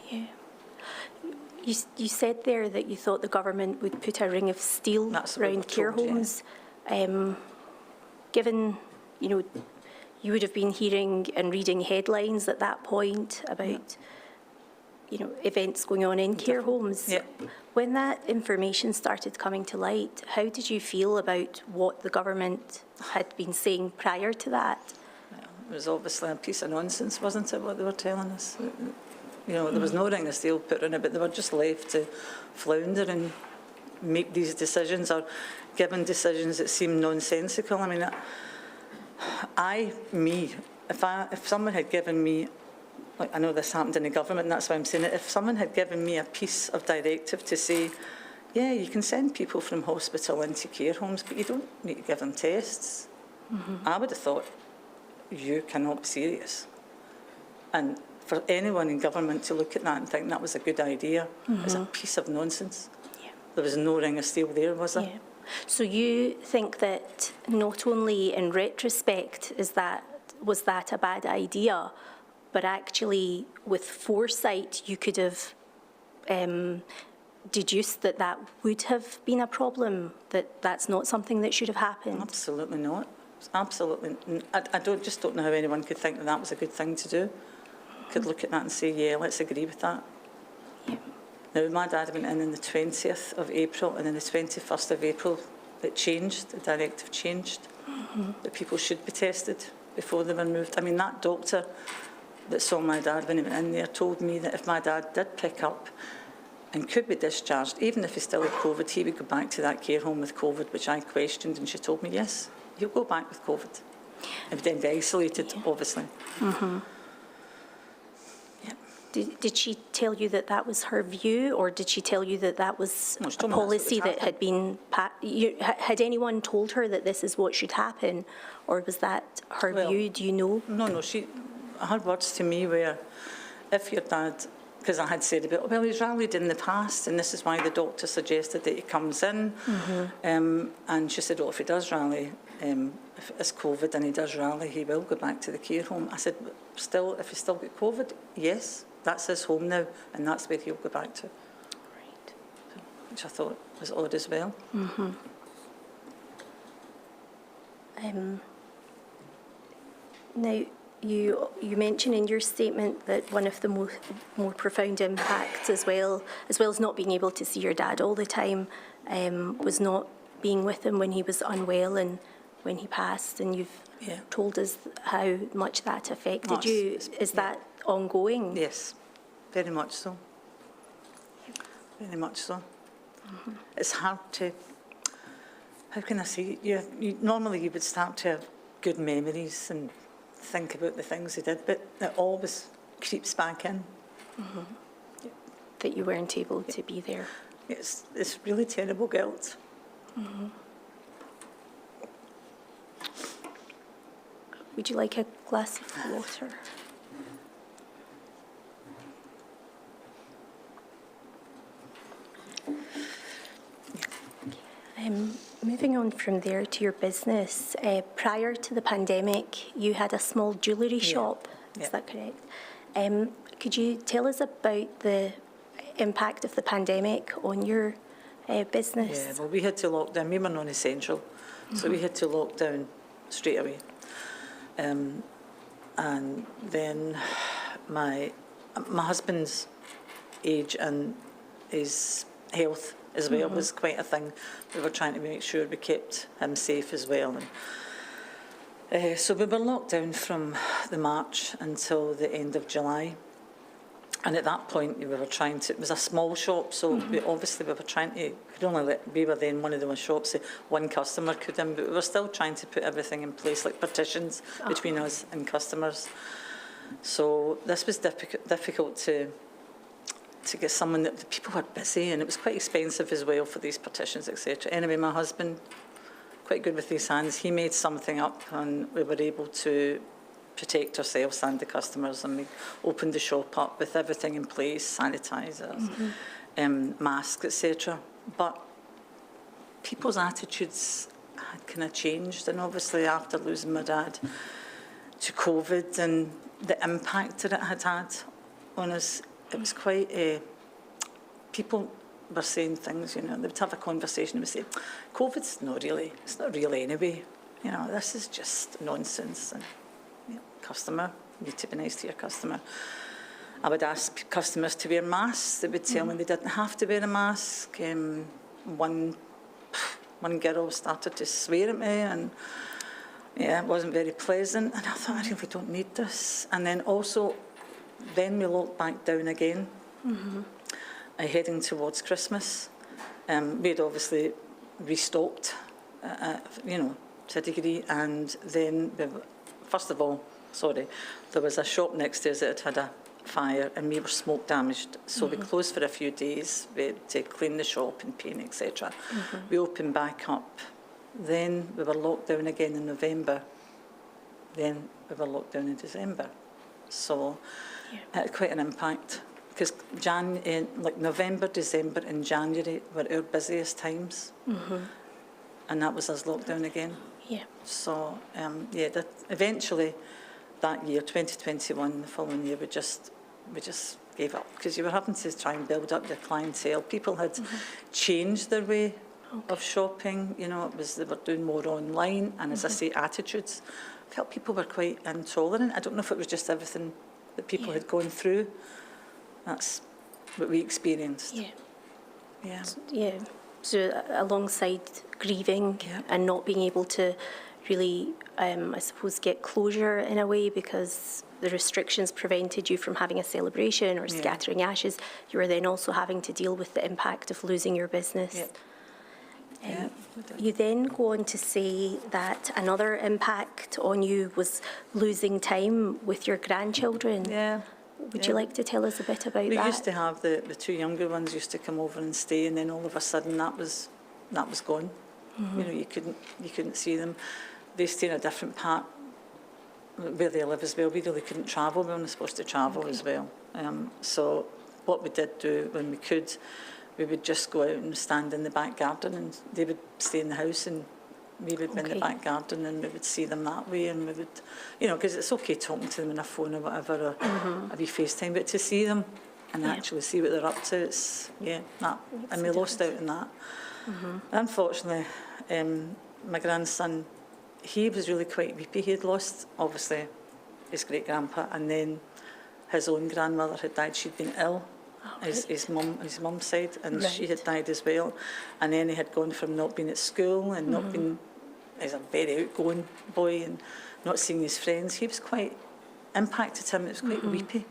B: Yeah. You said there that you thought the government would put a ring of steel around care homes. Given, you would have been hearing and reading headlines at that point about, events going on in care homes.
C: Yeah.
B: When that information started coming to light, how did you feel about what the government had been saying prior to that?
C: It was obviously a piece of nonsense, wasn't it, what they were telling us? There was no ring of steel put in it, but they were just left to flounder and make these decisions, or given decisions that seemed nonsensical. I mean, if someone had given me, like, I know this happened in the government, and that's why I'm saying it, if someone had given me a piece of directive to say, yeah, you can send people from hospital into care homes, but you don't need to give them tests, I would have thought, you cannot be serious. And for anyone in government to look at that and think that was a good idea, is a piece of nonsense. Yeah. There was no ring of steel there, was there? Yeah.
B: So you think that not only in retrospect was that a bad idea, but actually with foresight you could have deduced that would have been a problem, that's not something that should have happened?
C: Absolutely not. Absolutely. I just don't know how anyone could think that was a good thing to do. Could look at that and say, yeah, let's agree with that. Yeah. Now, my dad went in the 20th of April, and then the 21st of April, it changed, the directive changed, that people should be tested before they were moved. I mean, that doctor that saw my dad when he went in there told me that if my dad did pick up and could be discharged, even if he still had COVID, he would go back to that care home with COVID, which I questioned, and she told me, yes, he'll go back with COVID. And then be isolated, obviously.
B: Did she tell you that was her view, or did she tell you that was a policy that had been had anyone told her that this is what should happen, or was that her view? Do you know? No,
C: her words to me were, if your dad, because I had said about, well, he's rallied in the past, and this is why the doctor suggested that he comes in, and she said, oh, if he does rally, if it's COVID and he does rally, he will go back to the care home. I said, still, if he's still got COVID, yes. That's his home now, and that's where he'll go back to. Right. Which I thought was odd as well.
B: Now, you mentioned in your statement that one of the more profound impacts, as well as not being able to see your dad all the time, was not being with him when he was unwell and when he passed. And you've told us how much that affected you. Is that ongoing?
C: Yes, very much so. Very much so. It's hard to, how can I say, normally you would start to have good memories and think about the things he did, but it always creeps back in.
B: That you weren't able to be there.
C: It's really terrible guilt.
B: Would you like a glass of water? Moving on from there to your business, prior to the pandemic, you had a small jewellery shop, is that correct? Could you tell us about the impact of the pandemic on your business?
C: Yeah, well, we had to lock down. We were non-essential, so we had to lock down straight away. And And then my husband's age and his health as well was quite a thing. We were trying to make sure we kept him safe as well. And so we were locked down from the March until the end of July. And at that point, we were trying to, it was a small shop, so we were trying to, we were then one of those shops that one customer could in, but we were still trying to put everything in place, like partitions between us and customers. So this was difficult to get someone that, the people were busy, and it was quite expensive as well for these partitions, etc. Anyway, my husband, quite good with his hands, he made something up, and we were able to protect ourselves and the customers, and we opened the shop up with everything in place, sanitisers, masks, etc. But people's attitudes had kind of changed, and obviously after losing my dad to COVID and the impact that it had had on us, it was quite people were saying things, you know, they would have a conversation and would say, COVID's not really anyway, you know, this is just nonsense. And customer, you need to be nice to your customer. I would ask customers to wear masks. They would tell me they didn't have to wear a mask. One girl started to swear at me, and it wasn't very pleasant. And I thought, I really don't need this. And then we locked back down again, heading towards Christmas. We had obviously restocked, to a degree, and then there was a shop next to us that had a fire, and we were smoke damaged, so we closed for a few days. We had to clean the shop and paint, etc. We opened back up. Then we were locked down again in November. Then we were locked down in December. So it had quite an impact, because November, December and January were our busiest times, and that was us locked down again. Yeah. So eventually that year, 2021, the following year, we just gave up, because you were having to try and build up your clientele. People had changed their way of shopping. You know, they were doing more online, and as I say, attitudes. I felt people were quite intolerant. I don't know if it was just everything that people had gone through. That's what we experienced. Yeah.
B: So alongside grieving and not being able to really, I suppose, get closure in a way, because the restrictions prevented you from having a celebration or scattering ashes, you were then also having to deal with the impact of losing your business. You then go on to say that another impact on you was losing time with your grandchildren. Would you like to tell us a bit about that?
C: We used to have the two younger ones used to come over and stay, and then all of a sudden that was gone. You know, you couldn't see them. They stay in a different part where they live as well. We really couldn't travel. We were only supposed to travel as well. So what we did do when we could, we would just go out and stand in the back garden, and they would stay in the house, and we would be in the back garden, and we would see them that way, and we would, because it's okay talking to them on a phone or whatever, or a wee FaceTime, but to see them and actually see what they're up to, it's, and we lost out on that. Unfortunately, my grandson, he was really quite weepy. He had lost, obviously, his great-grandpa, and then his own grandmother had died. She'd been ill, his mum's side, and she had died as well. And then he had gone from not being at school and not being, as a very outgoing boy, and not seeing his friends. He was quite impacted him. It was quite weepy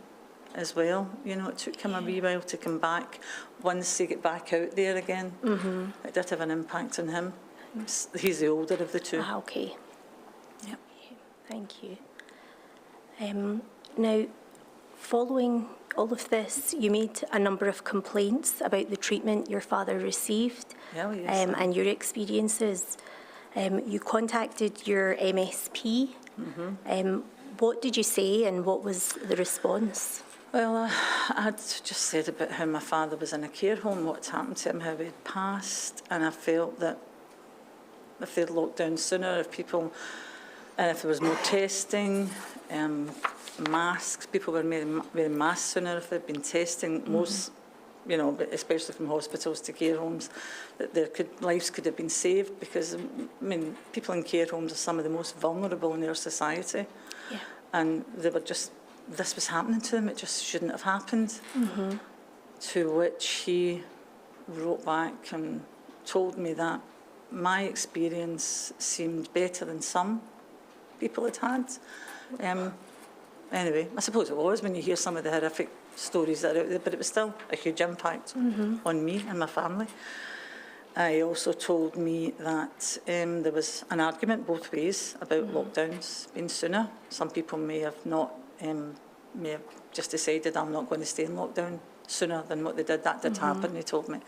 C: as well. You know, it took him a wee while to come back. Once he got back out there again, it did have an impact on him. He's the older of the two.
B: Okay. Yep. Thank you. Now, following all of this, you made a number of complaints about the treatment your father received and your experiences. You contacted your MSP. What did you say, and what was the response?
C: Well, I had just said about how my father was in a care home, what's happened to him, how he had passed, and I felt that if they'd locked down sooner, if there was more testing, masks, people were wearing masks sooner, if they'd been testing, most, especially from hospitals to care homes, that lives could have been saved, because, people in care homes are some of the most vulnerable in our society. and they were just, this was happening to them, it just shouldn't have happened. To which he wrote back and told me that my experience seemed better than some people had had. Anyway, I suppose it was when you hear some of the horrific stories that are out there, but it was still a huge impact on me and my family. He also told me that there was an argument both ways about lockdowns being sooner. Some people may have not, may have just decided, I'm not going to stay in lockdown sooner than what they did. That did happen, he told me.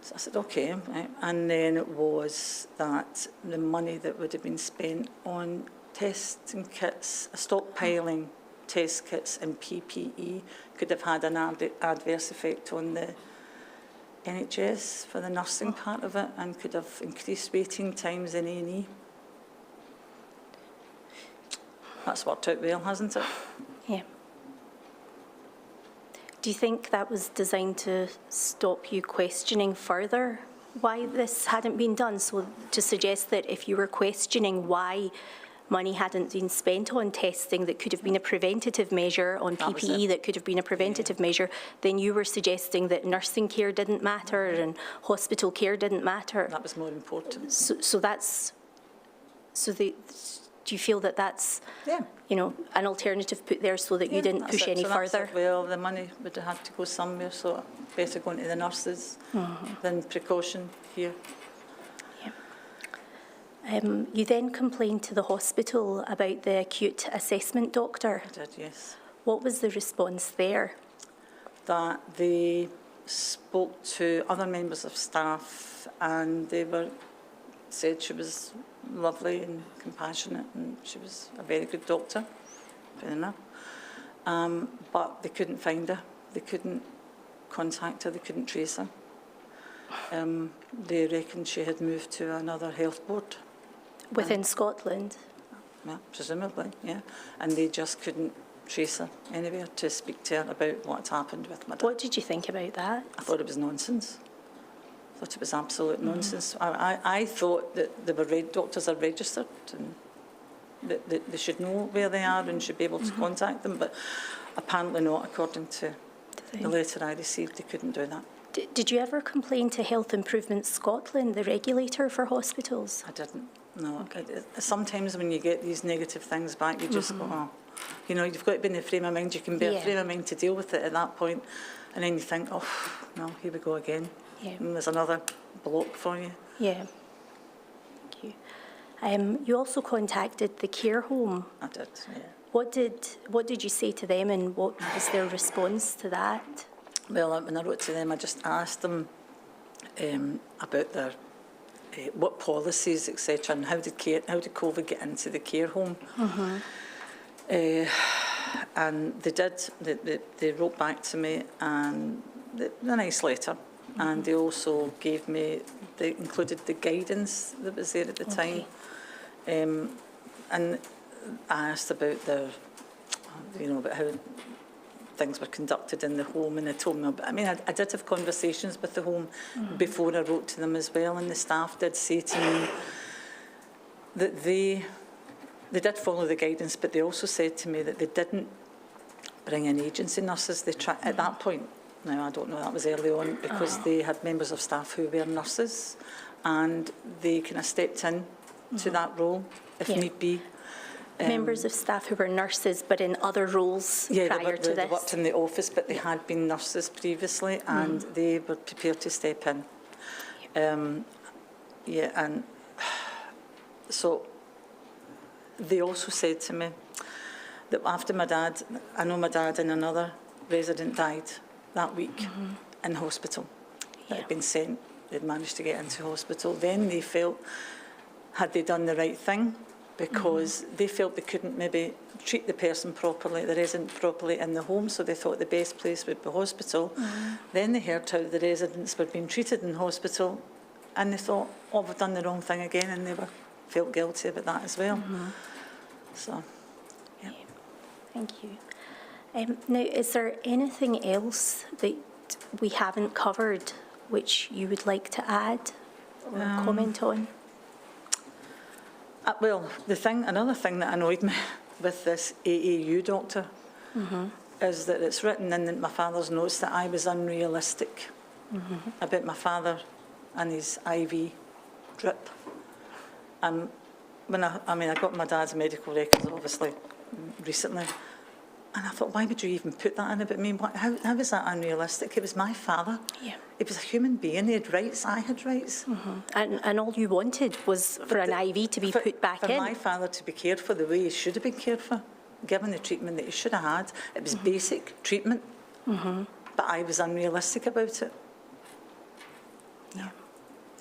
C: So I said, okay. Right. And then it was that the money that would have been spent on testing kits, stockpiling test kits and PPE could have had an adverse effect on the NHS for the nursing part of it, and could have increased waiting times in A&E. That's worked out well, hasn't it?
B: Yeah. Do you think that was designed to stop you questioning further why this hadn't been done? So to suggest that if you were questioning why money hadn't been spent on testing that could have been a preventative measure, on PPE that could have been a preventative measure, then you were suggesting that nursing care didn't matter and hospital care didn't matter.
C: That was more important.
B: So that's, do you feel that that's, you know, an alternative put there so that you didn't push any further?
C: Well, the money would have had to go somewhere, so better going to the nurses than precaution here.
B: You then complained to the hospital about the acute assessment doctor.
C: I did, yes.
B: What was the response there?
C: That they spoke to other members of staff and they said she was lovely and compassionate and she was a very good doctor. Fair enough. But they couldn't find her. They couldn't contact her. They couldn't trace her. They reckoned she had moved to another health board.
B: Within Scotland?
C: Yeah, presumably, yeah. And they just couldn't trace her anywhere to speak to her about what had happened with my dad.
B: What did you think about that?
C: I thought it was nonsense. I thought it was absolute nonsense. I thought that the doctors are registered and that they should know where they are and should be able to contact them, but apparently not, according to the letter I received. They couldn't do that.
B: Did you ever complain to Health Improvement Scotland, the regulator for hospitals?
C: I didn't, no. Okay. Sometimes when you get these negative things back, you just go, oh, you know, you've got to be in the frame of mind. You can be in a frame of mind to deal with it at that point, and then you think, oh, no, here we go again. Yeah. And there's another block for you. Yeah.
B: Thank you. You also contacted the care home.
C: I did, yeah.
B: What did you say to them, and what was their response to that?
C: Well, when I wrote to them, I just asked them about their what policies, etc., and how did COVID get into the care home. And they did. They wrote back to me and a nice letter, and they also gave me. They included the guidance that was there at the time, and I asked about their, you know, about how things were conducted in the home, and they told me. I mean, I did have conversations with the home before I wrote to them as well, and the staff did say to me that they did follow the guidance, but they also said to me that they didn't bring in agency nurses. They tried at that point. Now I don't know, that was early on, because they had members of staff who were nurses, and they kind of stepped in to that role if need be.
B: Members of staff who were nurses, but in other roles prior to this?
C: They worked in the office, but they had been nurses previously, and they were prepared to step in. And so they also said to me that after my dad, I know my dad and another resident died that week in hospital. They'd been sent, they'd managed to get into hospital. Then they felt, had they done the right thing? Because they felt they couldn't maybe treat the person properly, the resident properly in the home, so they thought the best place would be hospital. Then they heard how the residents were being treated in hospital, and they thought, oh, we've done the wrong thing again, and they felt guilty about that as well. So, yeah.
B: Thank you. Now, is there anything else that we haven't covered which you would like to add or comment on?
C: Well, another thing that annoyed me with this AAU doctor is that it's written in my father's notes that I was unrealistic about my father and his IV drip. When I got my dad's medical records, obviously, recently, and I thought, why would you even put that in about me? How is that unrealistic? It was my father. Yeah. It was a human being. He had rights. I had rights.
B: And all you wanted was for an IV to be put back in.
C: For my father to be cared for the way he should have been cared for, given the treatment that he should have had. It was basic treatment, but I was unrealistic about it. Yeah.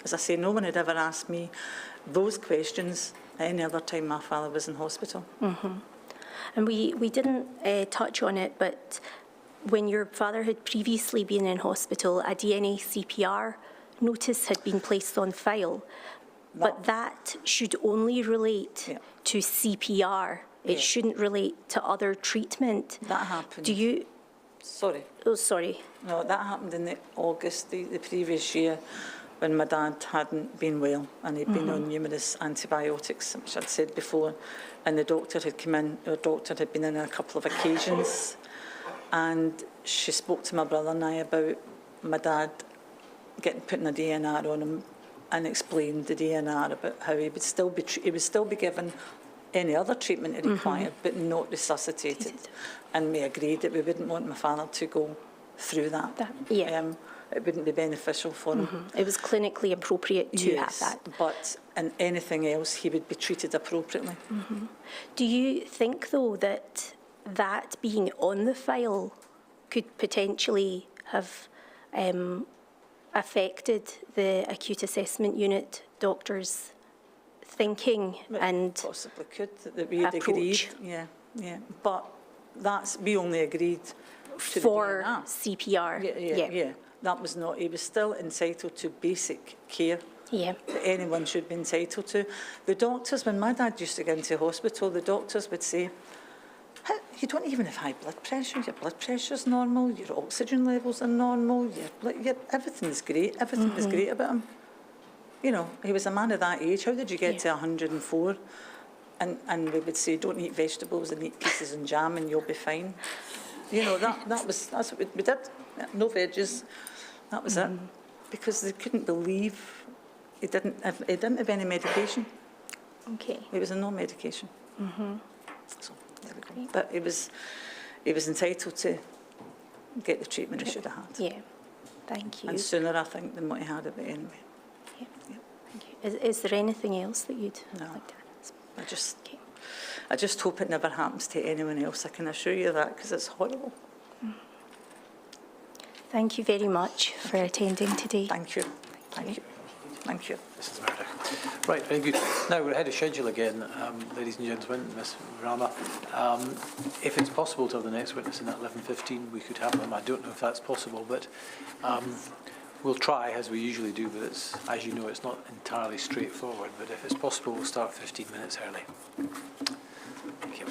C: As I say, no one had ever asked me those questions at any other time my father was in hospital.
B: And we didn't touch on it, but when your father had previously been in hospital, a DNA CPR notice had been placed on file, but that should only relate to CPR. It shouldn't relate to other treatment.
C: That happened.
B: Do you...
C: Sorry.
B: Oh, sorry.
C: No, that happened in August the previous year, when my dad hadn't been well and he'd been on numerous antibiotics, which I'd said before, and the doctor had come in. Our doctor had been in on a couple of occasions, and she spoke to my brother and I about my dad putting a DNR on him, and explained the DNR about how he would still be given any other treatment he required, but not resuscitated. And we agreed that we wouldn't want my father to go through that. It wouldn't be beneficial for him.
B: It was clinically appropriate to have that.
C: But in anything else, he would be treated appropriately.
B: Do you think, though, that being on the file could potentially have affected the acute assessment unit doctors' thinking and
C: possibly could, that we had agreed. Yeah. But we only agreed to
B: for
C: the
B: CPR.
C: Yeah. That was not. He was still entitled to basic care that anyone should be entitled to. The doctors, when my dad used to go into hospital, the doctors would say, you don't even have high blood pressure, your blood pressure's normal, your oxygen levels are normal, everything's great, everything was great about him. You know, he was a man of that age. How did you get to 104? And we would say, don't eat vegetables and eat pieces and jam and you'll be fine. You know, that's what we did. No veggies. That was it. Because they couldn't believe he didn't have any medication.
B: Okay.
C: He was on no medication. So there we go. But he was entitled to get the treatment he should have had.
B: Yeah. Thank you.
C: And sooner, I think, than what he had of it anyway.
B: Yeah. Thank you. Is there anything else that you'd like to ask?
C: I just hope it never happens to anyone else. I can assure you that, because it's horrible.
B: Thank you very much for attending today.
C: Thank you. Thank you. Thank you.
A: Mrs. Murdoch. Right, very good. Now we're ahead of schedule again, ladies and gentlemen, Ms. Rama. If it's possible to have the next witness in at 11:15, we could have them. I don't know if that's possible, but we'll try, as we usually do, but it's, as you know, it's not entirely straightforward. But if it's possible, we'll start 15 minutes early. Thank you.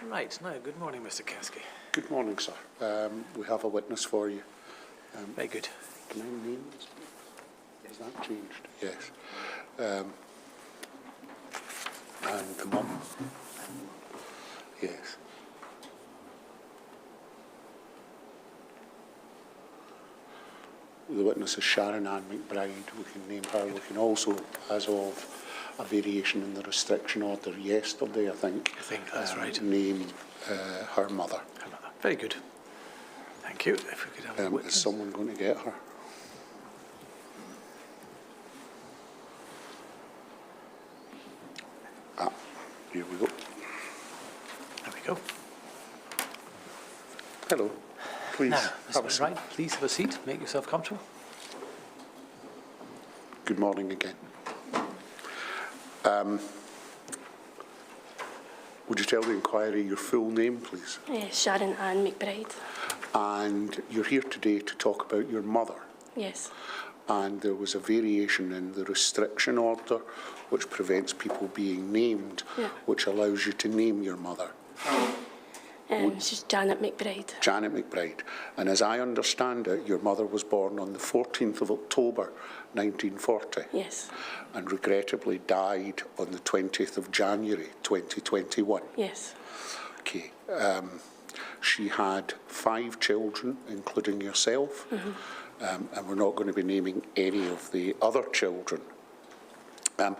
A: Right, now, good morning, Mr. Kasky.
D: Good morning, sir. We have a witness for you.
A: Very good.
D: Can I name this? Has that changed? Yes. And the mum. Yes. The witness is Sharon McBride. We can name her. We can also, as of a variation in the restriction order yesterday, I think
A: That's right.
D: Name her mother.
A: Her mother. Very good. Thank you. If we could have a witness.
D: Is someone going to get her? Ah, here we go.
A: There we go.
D: Hello. Please
A: Now,
D: have a
A: Mr.
D: seat.
A: McBride, please have a seat. Make yourself comfortable.
D: Good morning again. Would you tell the inquiry your full name, please?
B: Sharon McBride.
D: And you're here today to talk about your mother.
B: Yes.
D: And there was a variation in the restriction order which prevents people being named, which allows you to name your mother.
B: She's Janet McBride.
D: Janet McBride. And as I understand it, your mother was born on the 14th of October, 1940.
B: Yes.
D: And regrettably died on the 20th of January, 2021.
B: Yes.
D: Okay. She had 5 children, including yourself, and we're not going to be naming any of the other children. Now,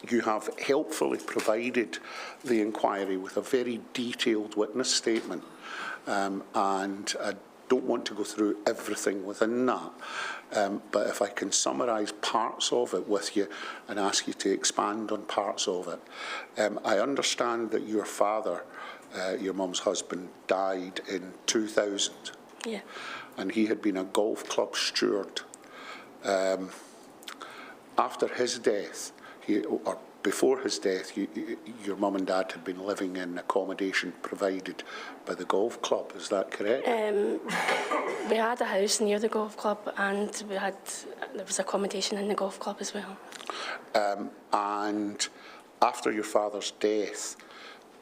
D: you have helpfully provided the inquiry with a very detailed witness statement, and I don't want to go through everything within that, but if I can summarise parts of it with you and ask you to expand on parts of it. I understand that your father, your mum's husband, died in 2000.
B: Yeah.
D: And he had been a golf club steward. After his death, or before his death, your mum and dad had been living in accommodation provided by the golf club. Is that correct?
B: We had a house near the golf club, and there was accommodation in the golf club as well.
D: And after your father's death,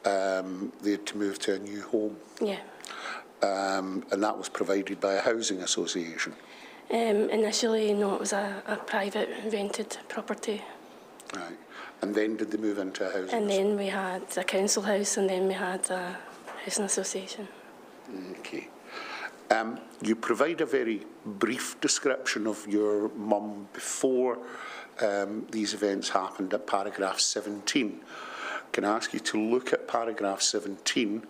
D: they had to move to a new home.
B: Yeah.
D: And that was provided by a housing association.
B: Initially, no, it was a private rented property.
D: Right. And then did they move into a housing association?
B: And then we had a council house, and then we had a housing association.
D: Okay. You provide a very brief description of your mum before these events happened at paragraph 17. Can I ask you to look at paragraph 17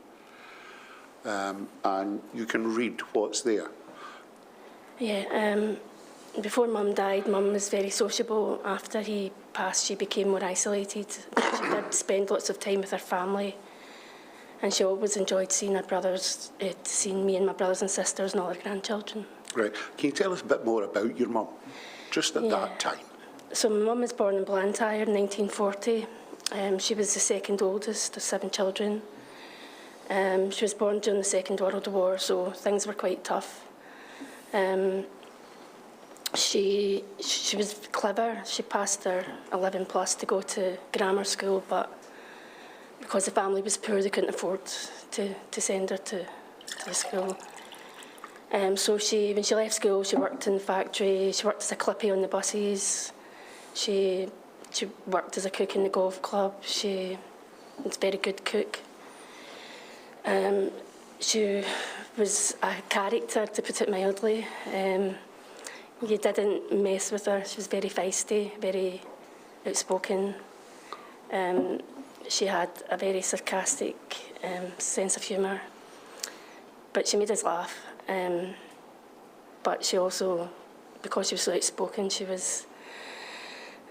D: and you can read what's there?
B: Yeah, before Mum died, Mum was very sociable. After he passed, she became more isolated. She did spend lots of time with her family, and she always enjoyed seeing her brothers, seeing me and my brothers and sisters and all her grandchildren.
D: Right. Can you tell us a bit more about your mum, just at that time?
B: So my mum was born in Blantyre in 1940. She was the second oldest of 7 children. She was born during the Second World War, so things were quite tough. She was clever. She passed her 11 plus to go to grammar school, but because the family was poor, they couldn't afford to send her to the school. So when she left school, she worked in the factory. She worked as a clippy on the buses. She worked as a cook in the golf club. She was a very good cook. She was a character, to put it mildly. You didn't mess with her. She was very feisty, very outspoken. She had a very sarcastic sense of humour. But she made us laugh. But she also, because she was so outspoken, she was,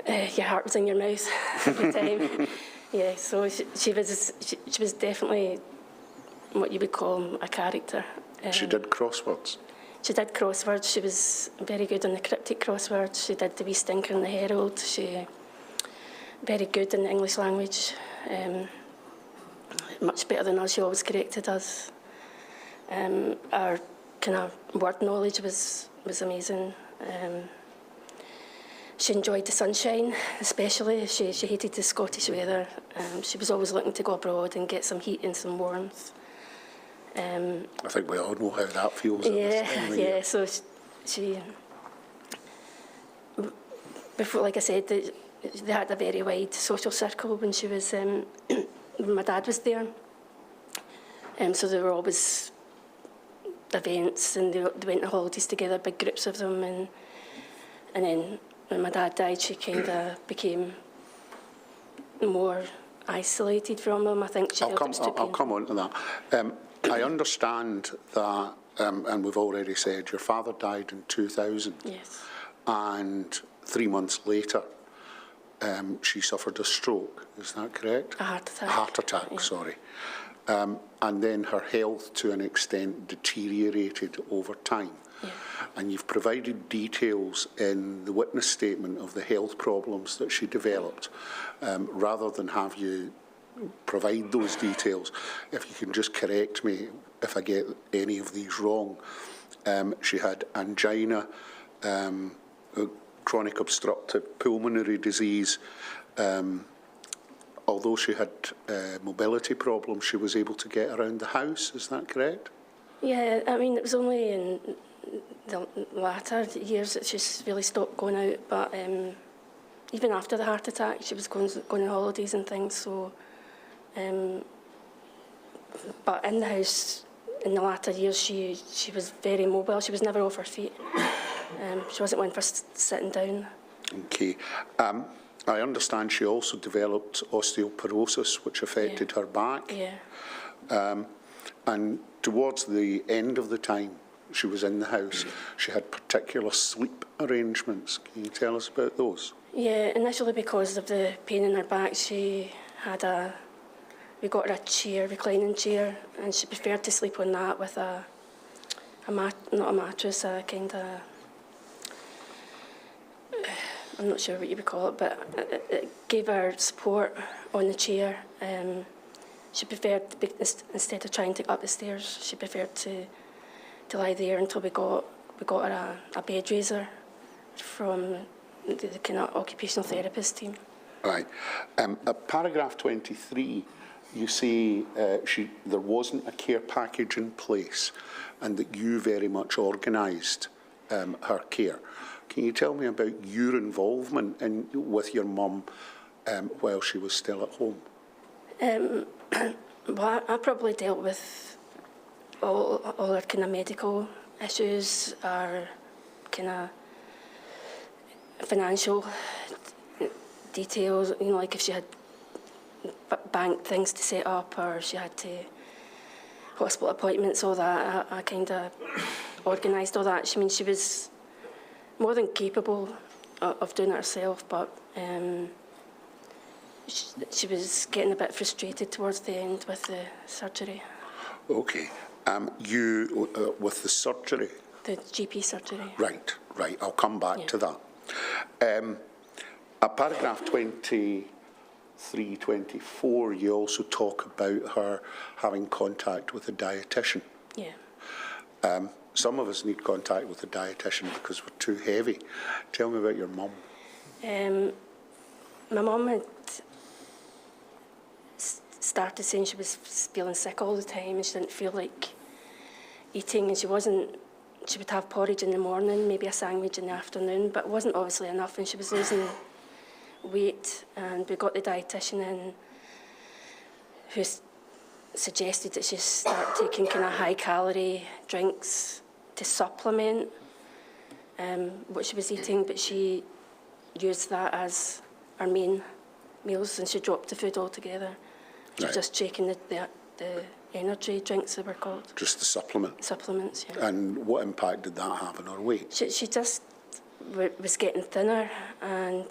B: your heart was in your mouth every time. Yeah, so she was definitely what you would call a character.
D: She did crosswords?
B: She did crosswords. She was very good on the cryptic crosswords. She did the wee stinker in the Herald. She very good in the English language. Much better than us. She always corrected us. Our kind of word knowledge was amazing.
E: she enjoyed the sunshine, especially. She hated the Scottish weather. She was always looking to go abroad and get some heat and some warmth.
D: I think we all know how that feels.
E: Yeah. So she, before, like I said, they had a very wide social circle when she was. When my dad was there, so there were always events, and they went on holidays together, big groups of them, and then when my dad died, she kind of became more isolated from him. I think
D: I'll come on to that. I understand that, and we've already said, your father died in 2000.
E: Yes.
D: And 3 months later, she suffered a stroke. Is that correct?
E: A heart attack.
D: A heart attack,
E: yeah.
D: Sorry. And then her health, to an extent, deteriorated over time.
E: Yeah.
D: And you've provided details in the witness statement of the health problems that she developed. Rather than have you provide those details, if you can just correct me if I get any of these wrong. She had angina, chronic obstructive pulmonary disease. Although she had mobility problems, she was able to get around the house. Is that correct?
E: Yeah, I mean, it was only in the latter years that she's really stopped going out, but even after the heart attack, she was going on holidays and things, so... but in the house, in the latter years, she was very mobile. She was never off her feet. She wasn't one for sitting down.
D: Okay. I understand she also developed osteoporosis, which affected her back.
E: Yeah.
D: And towards the end of the time she was in the house, she had particular sleep arrangements. Can you tell us about those?
E: Yeah, initially because of the pain in her back, she had we got her a chair, reclining chair, and she preferred to sleep on that with not a mattress, a kind of, I'm not sure what you would call it, but it gave her support on the chair. She preferred, instead of trying to go up the stairs, she preferred to lie there until we got her a bed raiser from the kind of occupational therapist team.
D: Right. At paragraph 23, you say there wasn't a care package in place and that you very much organised her care. Can you tell me about your involvement with your mum while she was still at home?
E: Well, I probably dealt with all her kind of medical issues, our kind of financial details, you know, like if she had bank things to set up or she had to hospital appointments, all that. I kind of organised all that. I mean, she was more than capable of doing it herself, but she was getting a bit frustrated towards the end with the surgery.
D: Okay. You, with the surgery?
E: The GP surgery.
D: Right. I'll come back to that. At paragraph 23, 24, you also talk about her having contact with a dietitian.
E: Yeah.
D: Some of us need contact with a dietitian because we're too heavy. Tell me about your mum.
E: My mum had started saying she was feeling sick all the time and she didn't feel like eating, and she would have porridge in the morning, maybe a sandwich in the afternoon, but it wasn't obviously enough, and she was losing weight, and we got the dietitian in who suggested that she start taking kind of high-calorie drinks to supplement what she was eating, but she used that as her main meals, and she dropped the food altogether. She was just taking the energy drinks, they were called. Just the supplement? Supplements, yeah.
D: And what impact did that have on her weight?
E: She just was getting thinner, and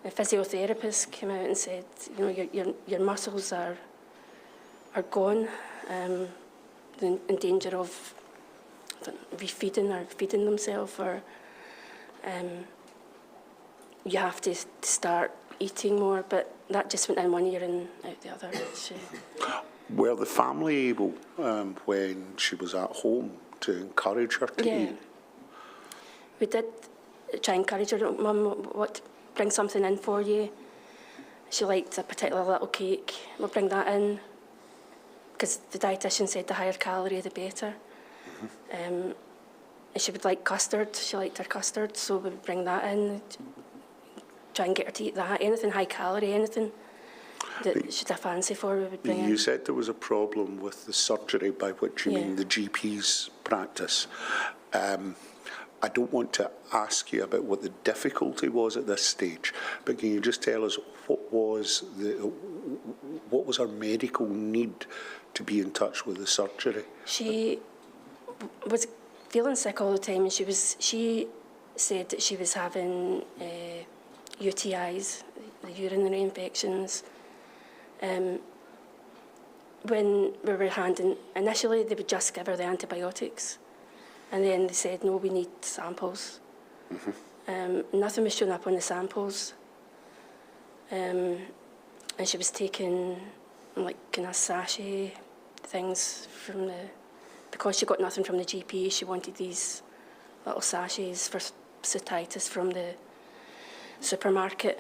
E: the physiotherapist came out and said, you know, your muscles are gone, in danger of refeeding or feeding themselves, or you have to start eating more, but that just went in one ear and out the other.
D: Were the family able, when she was at home, to encourage her to eat?
E: We did. try and encourage her, Mum, what, bring something in for you. She liked a particular little cake. We'll bring that in, because the dietitian said the higher calorie, the better. And she would like custard. She liked her custard, so we would bring that in, try and get her to eat that. Anything high calorie, anything that she'd a fancy for, we would bring in.
D: You said there was a problem with the surgery, by which you mean the GP's practice. I don't want to ask you about what the difficulty was at this stage, but can you just tell us what was her medical need to be in touch with the surgery?
E: She was feeling sick all the time, and she said that she was having UTIs, the urinary infections. When we were handing, initially they would just give her the antibiotics, and then they said, no, we need samples. Nothing was showing up on the samples. And she was taking like kind of sachet things from because she got nothing from the GP, she wanted these little sachets for subtitles from the supermarket,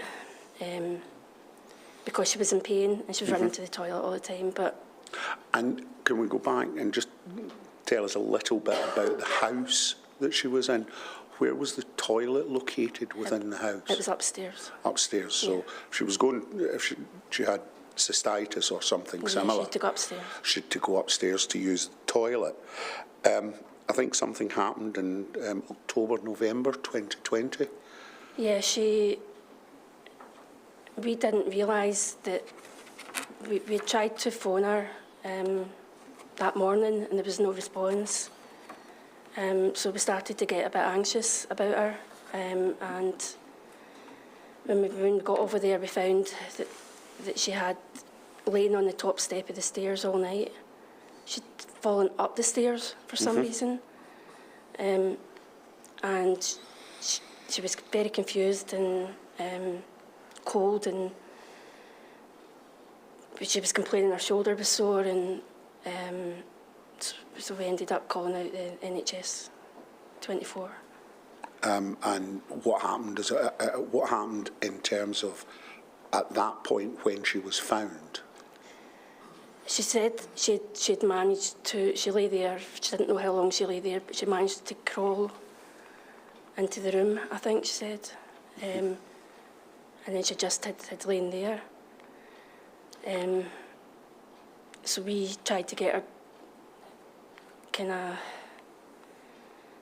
E: because she was in pain and she was running to the toilet all the time.
D: And can we go back and just tell us a little bit about the house that she was in? Where was the toilet located within the house?
E: It was upstairs.
D: Upstairs. So if she had cystitis or something similar,
E: she had to go upstairs. She
D: had to go upstairs to use the toilet. I think something happened in October, November 2020.
E: Yeah, we didn't realise that we tried to phone her that morning and there was no response. So we started to get a bit anxious about her, and when we got over there, we found that she had lain on the top step of the stairs all night. She'd fallen up the stairs for some reason, and she was very confused and cold, and she was complaining her shoulder was sore, and so we ended up calling out the NHS 24.
D: And what happened? What happened in terms of at that point when she was found?
E: She said she'd managed to. She lay there. She didn't know how long she lay there, but she managed to crawl into the room, I think she said, and then she just had lain there. So we tried to get her.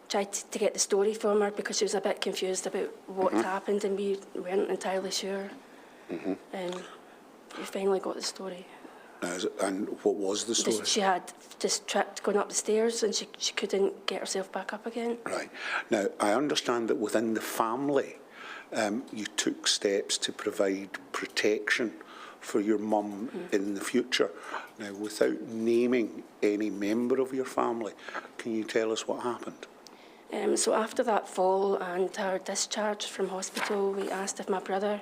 E: Tried to get the story from her because she was a bit confused about what happened, and we weren't entirely sure. We finally got the story.
D: And what was the story?
E: She had just tripped going up the stairs, and she couldn't get herself back up again. Right.
D: Now, I understand that within the family, you took steps to provide protection for your mum in the future. Now, without naming any member of your family, can you tell us what happened?
E: So after that fall and her discharge from hospital, we asked if my brother,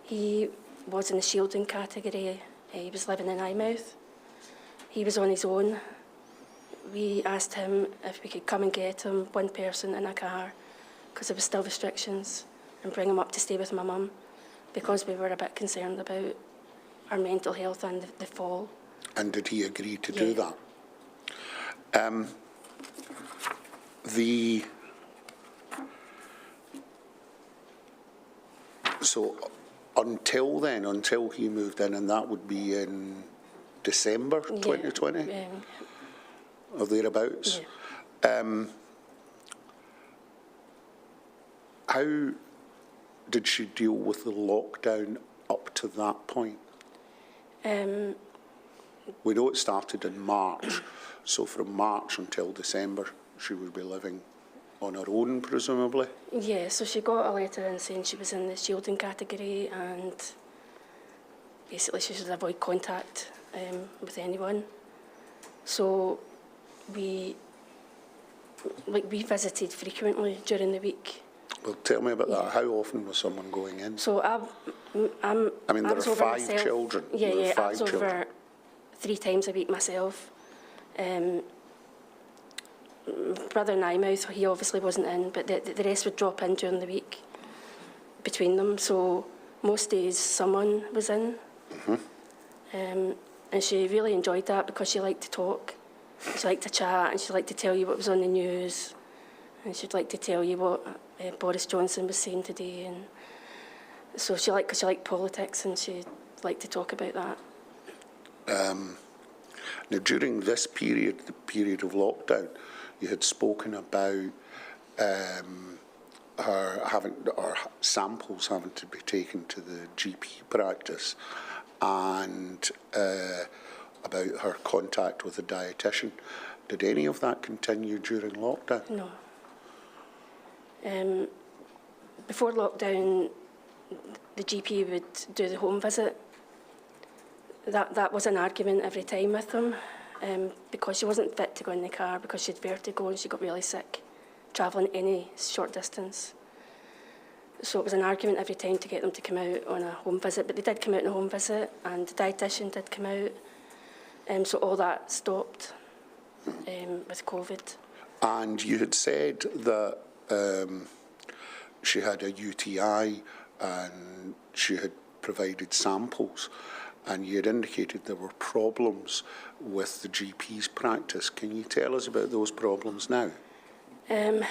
E: he was in the shielding category, he was living in Eyemouth. He was on his own. We asked him if we could come and get him, one person in a car, because there were still restrictions, and bring him up to stay with my mum, because we were a bit concerned about our mental health and the fall.
D: And did he agree to do that? So until then, until he moved in, and that would be in December 2020? Or thereabouts? Yeah. How did she deal with the lockdown up to that point? We know it started in March, so from March until December, she would be living on her own, presumably? Yeah,
E: so she got a letter in saying she was in the shielding category, and basically she should avoid contact with anyone. So we visited frequently during the week.
D: Well, tell me about that. How often was someone going in?
E: So there
D: are 5 children.
E: Yeah, I was over 3 times a week myself. brother in Eyemouth, he obviously wasn't in, but the rest would drop in during the week between them. So most days someone was in. And she really enjoyed that because she liked to talk. She liked to chat, and she liked to tell you what was on the news, and she'd like to tell you what Boris Johnson was saying today. And so she liked politics, and she liked to talk about that.
D: Now, during this period, the period of lockdown, you had spoken about her samples having to be taken to the GP practice, and about her contact with a dietitian. Did any of that continue during lockdown?
E: No. Before lockdown, the GP would do the home visit. That was an argument every time with them, because she wasn't fit to go in the car because she had vertigo and she got really sick, travelling any short distance. So it was an argument every time to get them to come out on a home visit, but they did come out on a home visit, and the dietitian did come out. So all that stopped with COVID.
D: And you had said that she had a UTI and she had provided samples, and you had indicated there were problems with the GP's practice. Can you tell us about those problems now? The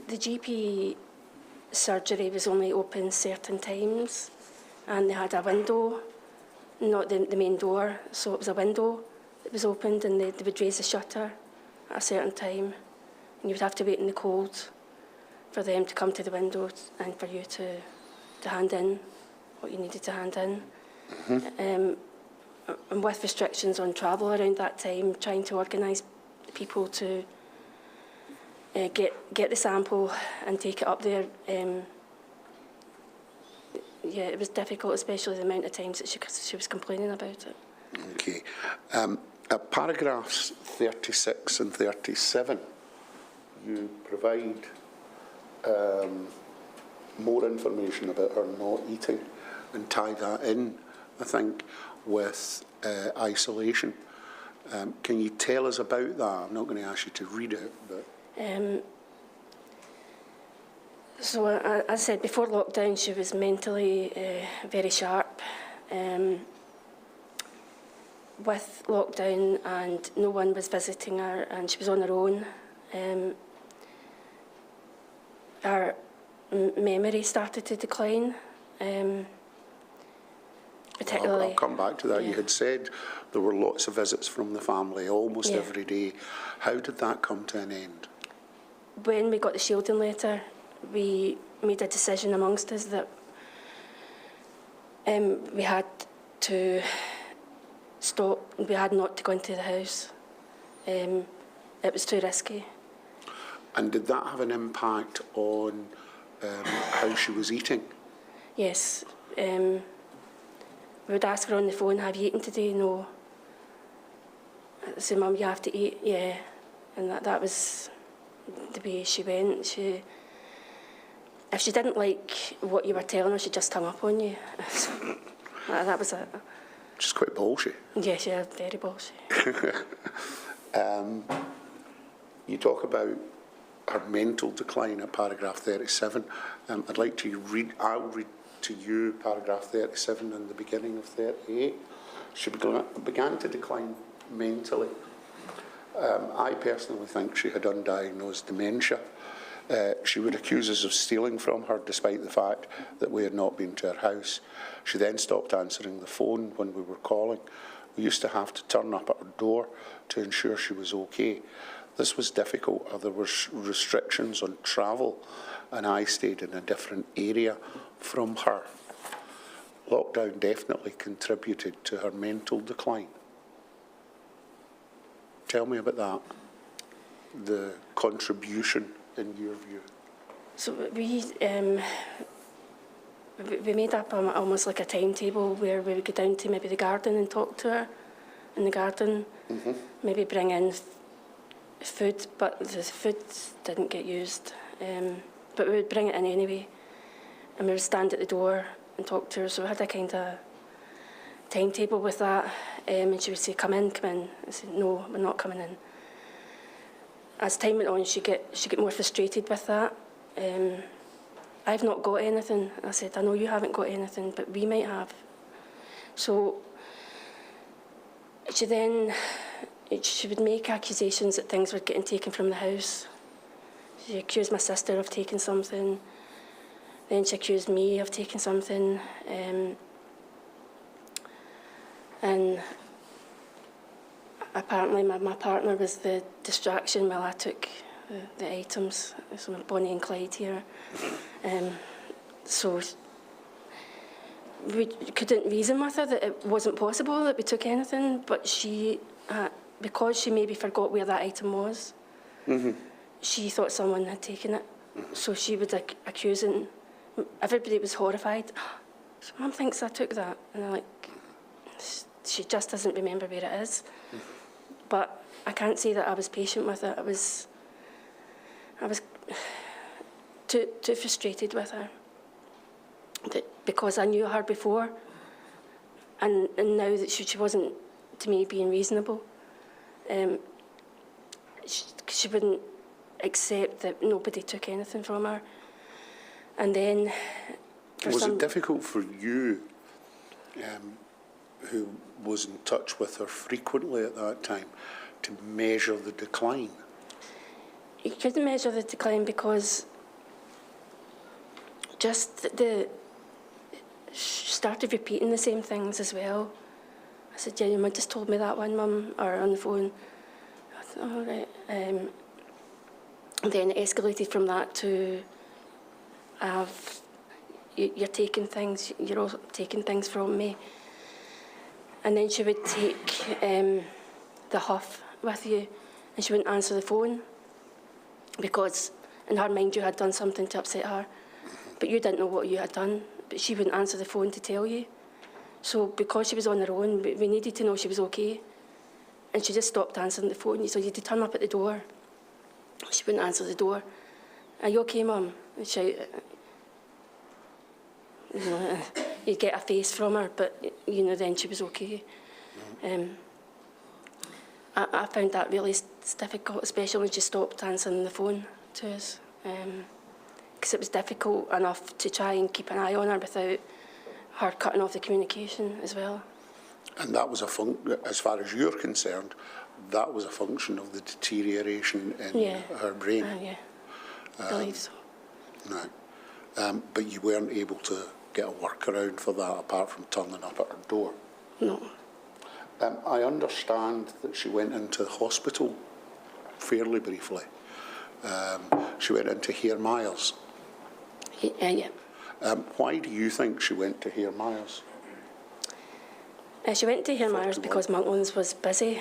D: GP surgery was only open certain times, and they had a window, not the main door, so it was a window that was opened, and they would raise the shutter at a certain time, and you would have to wait in the cold for them to come to the window and for you to hand in what you needed to hand in. And with restrictions on travel around that time, trying to organise people to get the sample and take it up there, yeah, it was difficult, especially the amount of times that she was complaining about it. Okay. Paragraphs 36 and 37, you provide more information about her not eating and tie that in, I think, with isolation. Can you tell us about that? I'm not going to ask you to read it, but...
E: So, as I said, before lockdown, she was mentally very sharp. With lockdown and no one was visiting her and she was on her own, her memory started to decline, particularly...
D: I'll come back to that.
E: Yeah.
D: You had said there were lots of visits from the family almost every day. How did that come to an end?
E: When we got the shielding letter, we made a decision amongst us that we had to stop. We had not to go into the house. It was too risky.
D: And did that have an impact on how she was eating?
E: Yes. We would ask her on the phone, have you eaten today? No. I'd say, Mum, you have to eat. Yeah. And that was the way she went. If she didn't like what you were telling her, she just hung up on you. That was it.
D: Just quite ballsy.
E: Yes, yeah, very ballsy.
D: You talk about her mental decline at paragraph 37. I'd like to read, I'll read to you paragraph 37 and the beginning of 38. She began to decline mentally. I personally think she had undiagnosed dementia. She would accuse us of stealing from her despite the fact that we had not been to her house. She then stopped answering the phone when we were calling. We used to have to turn up at her door to ensure she was okay. This was difficult, as there were restrictions on travel and I stayed in a different area from her. Lockdown definitely contributed to her mental decline. Tell me about that, the contribution in your view.
E: So we made up almost like a timetable where we would go down to maybe the garden and talk to her in the garden, maybe bring in food, but the food didn't get used. But we would bring it in anyway, and we would stand at the door and talk to her. So we had a kind of timetable with that, and she would say, come in, come in. I said, no, we're not coming in. As time went on, she get more frustrated with that. I've not got anything. I said, I know you haven't got anything, but we might have. So she would make accusations that things were getting taken from the house. She accused my sister of taking something. Then she accused me of taking something. And apparently my partner was the distraction while I took the items. So Bonnie and Clyde here. So we couldn't reason with her that it wasn't possible that we took anything, but she, because she maybe forgot where that item was, she thought someone had taken it. So she would accuse it. Everybody was horrified. So Mum thinks I took that. And I'm like, she just doesn't remember where it is. But I can't say that I was patient with it. I was too frustrated with her. Because I knew her before, and now that she wasn't, to me, being reasonable, she wouldn't accept that nobody took anything from her. And then...
D: Was it difficult for you, who was in touch with her frequently at that time, to measure the decline?
E: You couldn't measure the decline because just she started repeating the same things as well. I said, yeah, your mum just told me that one, Mum, or on the phone. I thought, all right. Then it escalated from that to, you're taking things, you're all taking things from me. And then she would take the huff with you, and she wouldn't answer the phone because in her mind you had done something to upset her, but you didn't know what you had done, but she wouldn't answer the phone to tell you. So because she was on her own, we needed to know she was okay, and she just stopped answering the phone. So you had to turn up at the door. She wouldn't answer the door. Are you okay, Mum? And shout. You know, you'd get a face from her, but you know, then she was okay. I found that really difficult, especially when she stopped answering the phone to us, because it was difficult enough to try and keep an eye on her without her cutting off the communication as well. And that was
D: as far as you're concerned, that was a function of the deterioration in her brain.
E: Yeah, I believe so.
D: Right. But you weren't able to get a workaround for that apart from turning up at her door?
E: No.
D: I understand that she went into hospital fairly briefly. She went into Hare Myers.
E: Yeah.
D: Why do you think she went to Hare Myers?
E: She went to Hare Myers because Monklands was busy.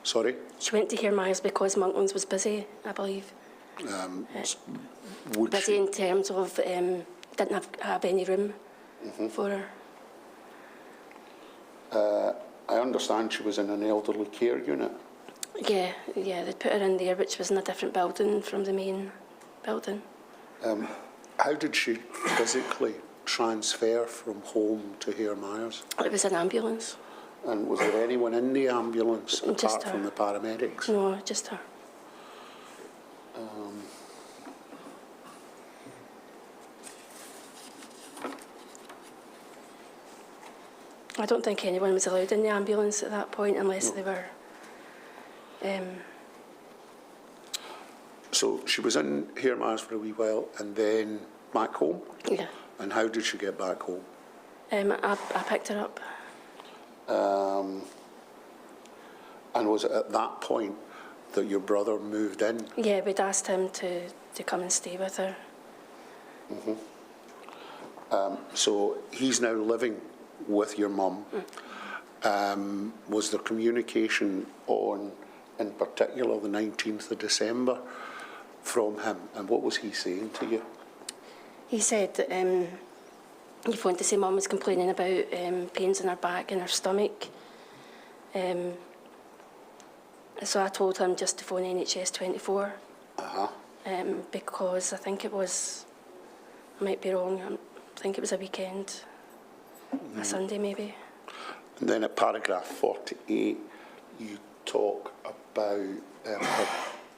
D: Sorry?
E: She went to Hare Myers because Monklands was busy, I believe. Busy in terms of didn't have any room for her.
D: I understand she was in an elderly care unit.
E: Yeah, they'd put her in there, which was in a different building from the main building.
D: How did she physically transfer from home to Hare Myers?
E: It was an ambulance.
D: And was there anyone in the ambulance apart from the paramedics?
E: No, just her. I don't think anyone was allowed in the ambulance at that point unless they were...
D: So she was in Hare Myers for a wee while and then back home?
E: Yeah.
D: And how did she get back home?
E: I picked her up.
D: And was it at that point that your brother moved in?
E: Yeah, we'd asked him to come and stay with her.
D: So he's now living with your mum. Was there communication on, in particular, the 19th of December from him? And what was he saying to you?
E: He said that he phoned to say Mum was complaining about pains in her back and her stomach. So I told him just to phone NHS 24. Because I think it was, I might be wrong, I think it was a weekend, a Sunday maybe.
D: And then at paragraph 48, you talk about her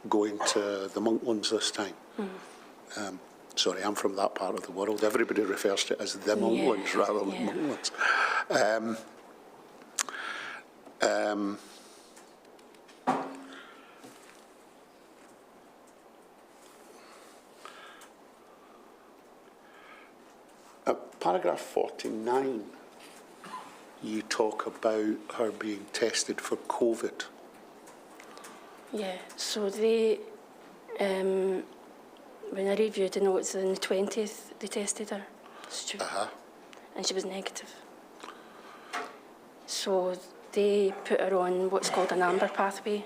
D: going to the Monklands this time. Sorry, I'm from that part of the world. Everybody refers to it as the Monklands rather than Monklands. At paragraph 49, you talk about her being tested for COVID.
E: Yeah, so they, when I reviewed the notes on the 20th, they tested her, and she was negative. So they put her on what's called an amber pathway.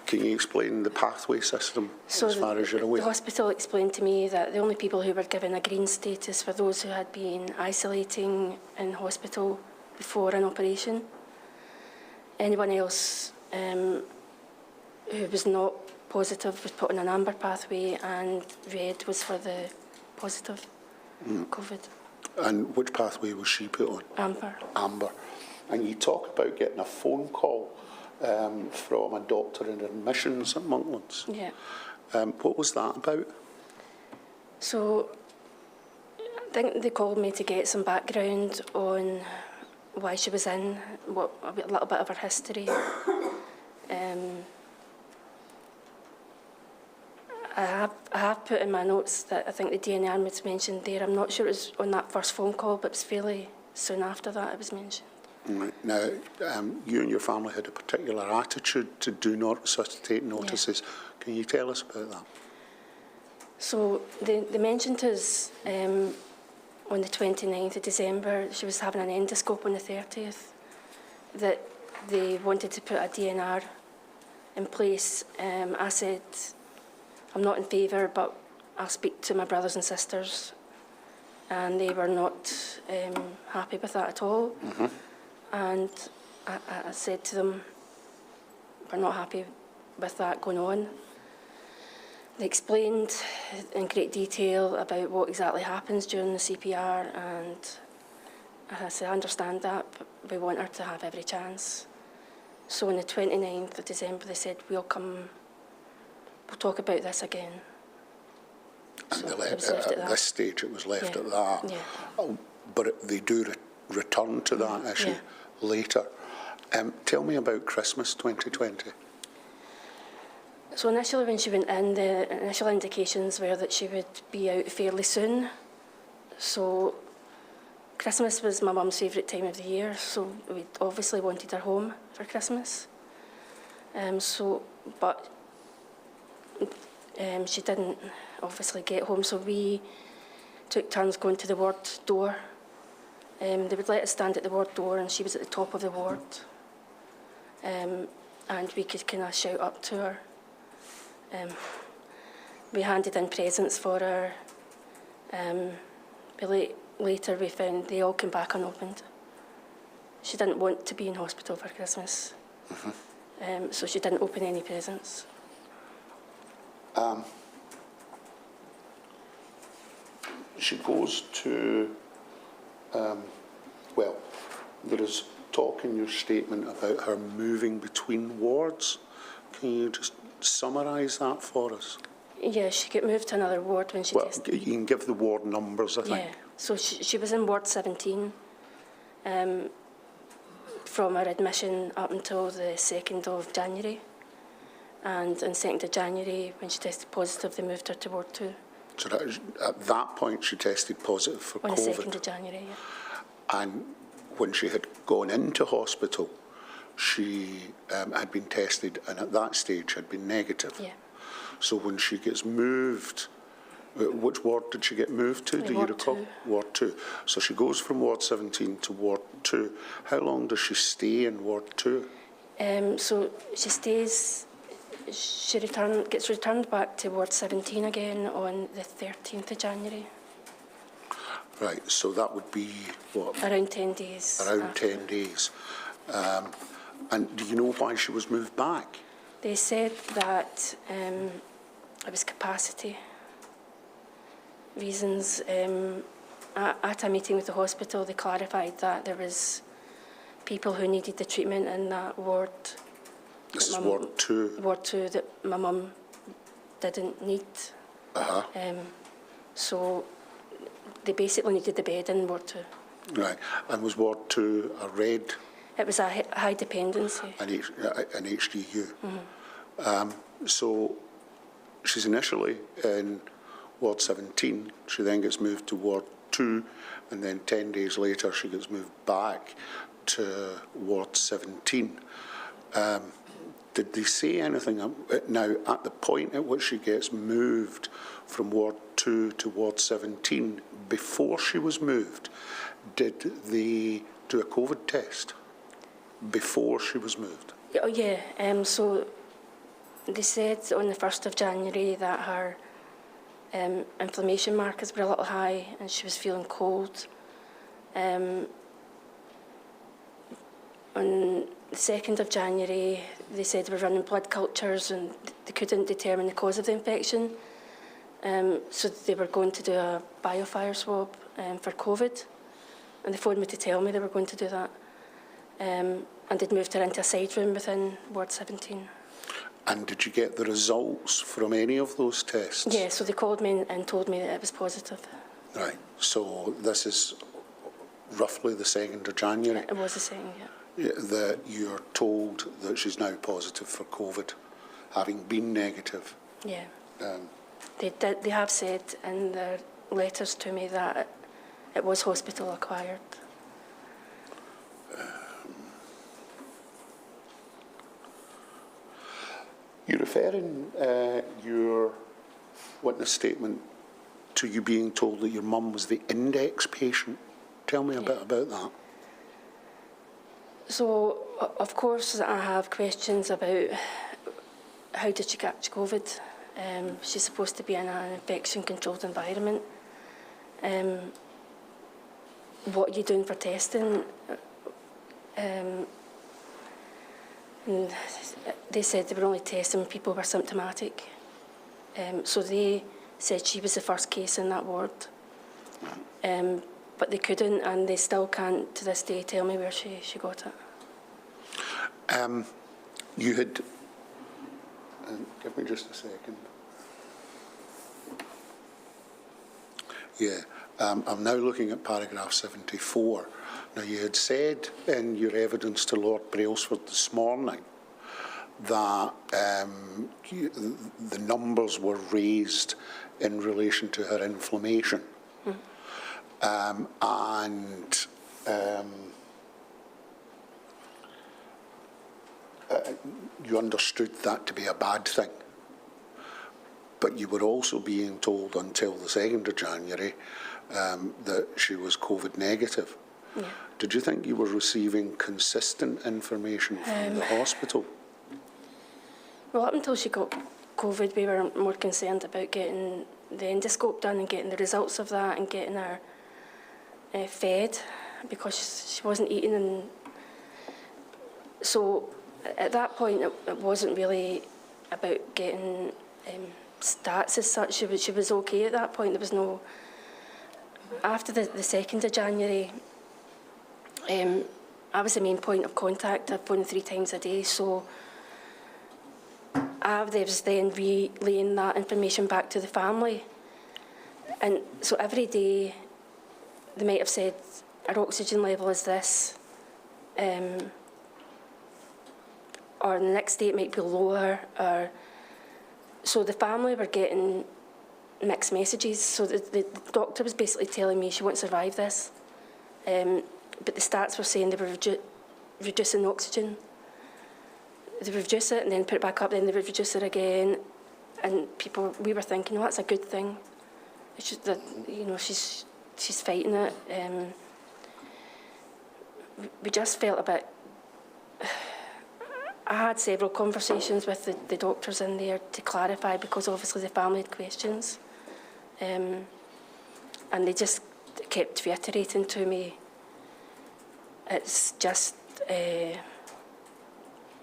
D: Can you explain the pathway system as far as you're aware?
E: The hospital explained to me that the only people who were given a green status were those who had been isolating in hospital before an operation. Anyone else who was not positive was put on an amber pathway, and red was for the positive COVID.
D: And which pathway was she put on?
E: Amber.
D: Amber. And you talk about getting a phone call from a doctor in admissions at Monklands.
E: Yeah.
D: What was that about?
E: So I think they called me to get some background on why she was in, a little bit of her history. I have put in my notes that I think the DNR was mentioned there. I'm not sure it was on that first phone call, but it was fairly soon after that it was mentioned.
D: Right. Now, you and your family had a particular attitude to do not resuscitate notices. Yeah. Can you tell us about that? So
E: they mentioned to us on the 29th of December, she was having an endoscope on the 30th, that they wanted to put a DNR in place. I said, I'm not in favour, but I'll speak to my brothers and sisters. And they were not happy with that at all. And I said to them, we're not happy with that going on. They explained in great detail about what exactly happens during the CPR, and I said, I understand that, but we want her to have every chance. So on the 29th of December, they said, we'll talk about this again.
D: And so at this stage, it was left at that.
E: Yeah.
D: Oh, but they do return to that issue later. Tell me about Christmas 2020.
E: So initially when she went in, the initial indications were that she would be out fairly soon. So Christmas was my mum's favourite time of the year, so we obviously wanted her home for Christmas. But she didn't obviously get home, so we took turns going to the ward door. They would let us stand at the ward door, and she was at the top of the ward. And we could kind of shout up to her. We handed in presents for her. Later we found they all came back unopened. She didn't want to be in hospital for Christmas. So she didn't open any presents.
D: She goes to, well, there is talk in your statement about her moving between wards. Can you just summarise that for us?
E: Yeah, she got moved to another ward when she tested.
D: You can give the ward numbers, I think.
E: Yeah, so she was in ward 17 from her admission up until the 2nd of January. And on 2nd of January, when she tested positive, they moved her to ward 2.
D: So at that point, she tested positive for COVID?
E: On the 2nd of January, yeah.
D: And when she had gone into hospital, she had been tested, and at that stage had been negative.
E: Yeah.
D: So when she gets moved, which ward did she get moved to? Do you recall? Ward 2. So she goes from ward 17 to ward 2. How long does she stay in ward 2?
E: So she stays. She gets returned back to ward 17 again on the 13th of January.
D: Right, so that would be what?
E: Around 10 days.
D: Around 10 days. And do you know why she was moved back?
E: They said that it was capacity reasons. At a meeting with the hospital, they clarified that there was people who needed the treatment in that ward.
D: This is Ward 2?
E: Ward 2 that my mum didn't need. So they basically needed the bed in Ward 2.
D: Right. And was Ward 2 a red?
E: It was a high dependency.
D: An HDU. So she's initially in Ward 17. She then gets moved to Ward 2, and then 10 days later she gets moved back to Ward 17. Did they say anything now at the point at which she gets moved from Ward 2 to Ward 17? Before she was moved, did they do a COVID test before she was moved?
E: Oh yeah. So they said on the 1st of January that her inflammation markers were a little high and she was feeling cold. On the 2nd of January, they said they were running blood cultures and they couldn't determine the cause of the infection. So they were going to do a biofire swab for COVID. And they phoned me to tell me they were going to do that. And they'd moved her into a side room within Ward 17.
D: And did you get the results from any of those tests?
E: Yeah, so they called me and told me that it was positive.
D: Right, so this is roughly the 2nd of January?
E: It was the 2nd, yeah.
D: That you're told that she's now positive for COVID, having been negative.
E: Yeah. They have said in their letters to me that it was hospital acquired.
D: You refer in your witness statement to you being told that your mum was the index patient. Tell me a bit about that.
E: So, of course, I have questions about how did she catch COVID? She's supposed to be in an infection-controlled environment. What are you doing for testing? And they said they were only testing when people were symptomatic. So they said she was the first case in that ward. But they couldn't, and they still can't to this day tell me where she got it.
D: You had... give me just a second. Yeah, I'm now looking at paragraph 74. Now, you had said in your evidence to Lord Brailsford this morning that the numbers were raised in relation to her inflammation. You understood that to be a bad thing. But you were also being told until the 2nd of January that she was COVID negative. Yeah. Did you think you were receiving consistent information from the hospital?
E: Well, up until she got COVID, we were more concerned about getting the endoscope done and getting the results of that and getting her fed because she wasn't eating. And so at that point, it wasn't really about getting stats as such. She was okay at that point. There was no... After the 2nd of January, I was the main point of contact. I phoned 3 times a day, so I was then relaying that information back to the family. And so every day, they might have said, our oxygen level is this, or the next day it might be lower, or... So the family were getting mixed messages. So the doctor was basically telling me she won't survive this. But the stats were saying they were reducing the oxygen. They would reduce it and then put it back up, then they would reduce it again. And we were thinking, well, that's a good thing. It's just that, you know, she's fighting it. We just felt a bit... I had several conversations with the doctors in there to clarify, because obviously the family had questions. And they just kept reiterating to me, it's just,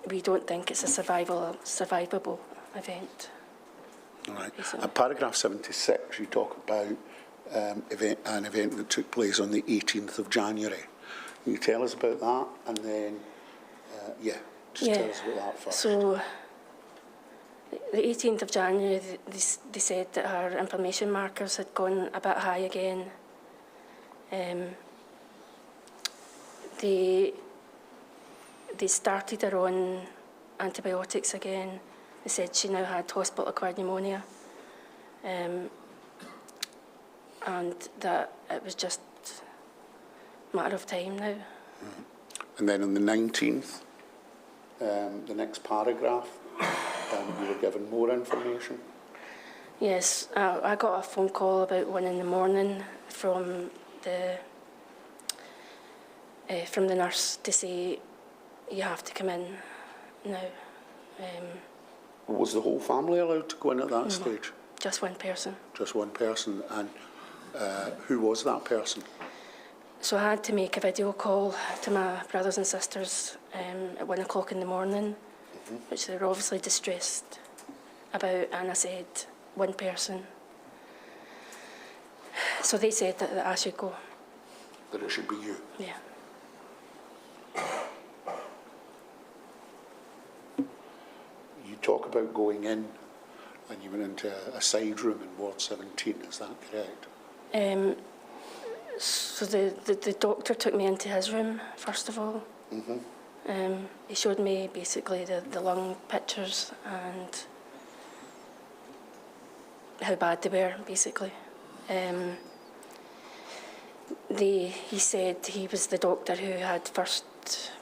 E: we don't think it's a survivable event.
D: All right. At paragraph 76, you talk about an event that took place on the 18th of January. Can you tell us about that? And then, tell us about that first.
E: So, the 18th of January, they said that her inflammation markers had gone a bit high again. They started her on antibiotics again. They said she now had hospital-acquired pneumonia, and that it was just a matter of time now.
D: And then on the 19th, the next paragraph, you were given more information.
E: Yes, I got a phone call about 1 a.m. from the nurse to say, you have to come in now.
D: Was the whole family allowed to go in at that
E: No,
D: stage?
E: just one person.
D: Just one person. And who was that person?
E: So I had to make a video call to my brothers and sisters at 1 o'clock in the morning, which they were obviously distressed about, and I said, one person. So they said that I should go.
D: That it should be you?
E: Yeah.
D: You talk about going in, and you went into a side room in Ward 17, is that correct?
E: So the doctor took me into his room, first of all. He showed me basically the lung pictures and how bad they were, basically. He said he was the doctor who had first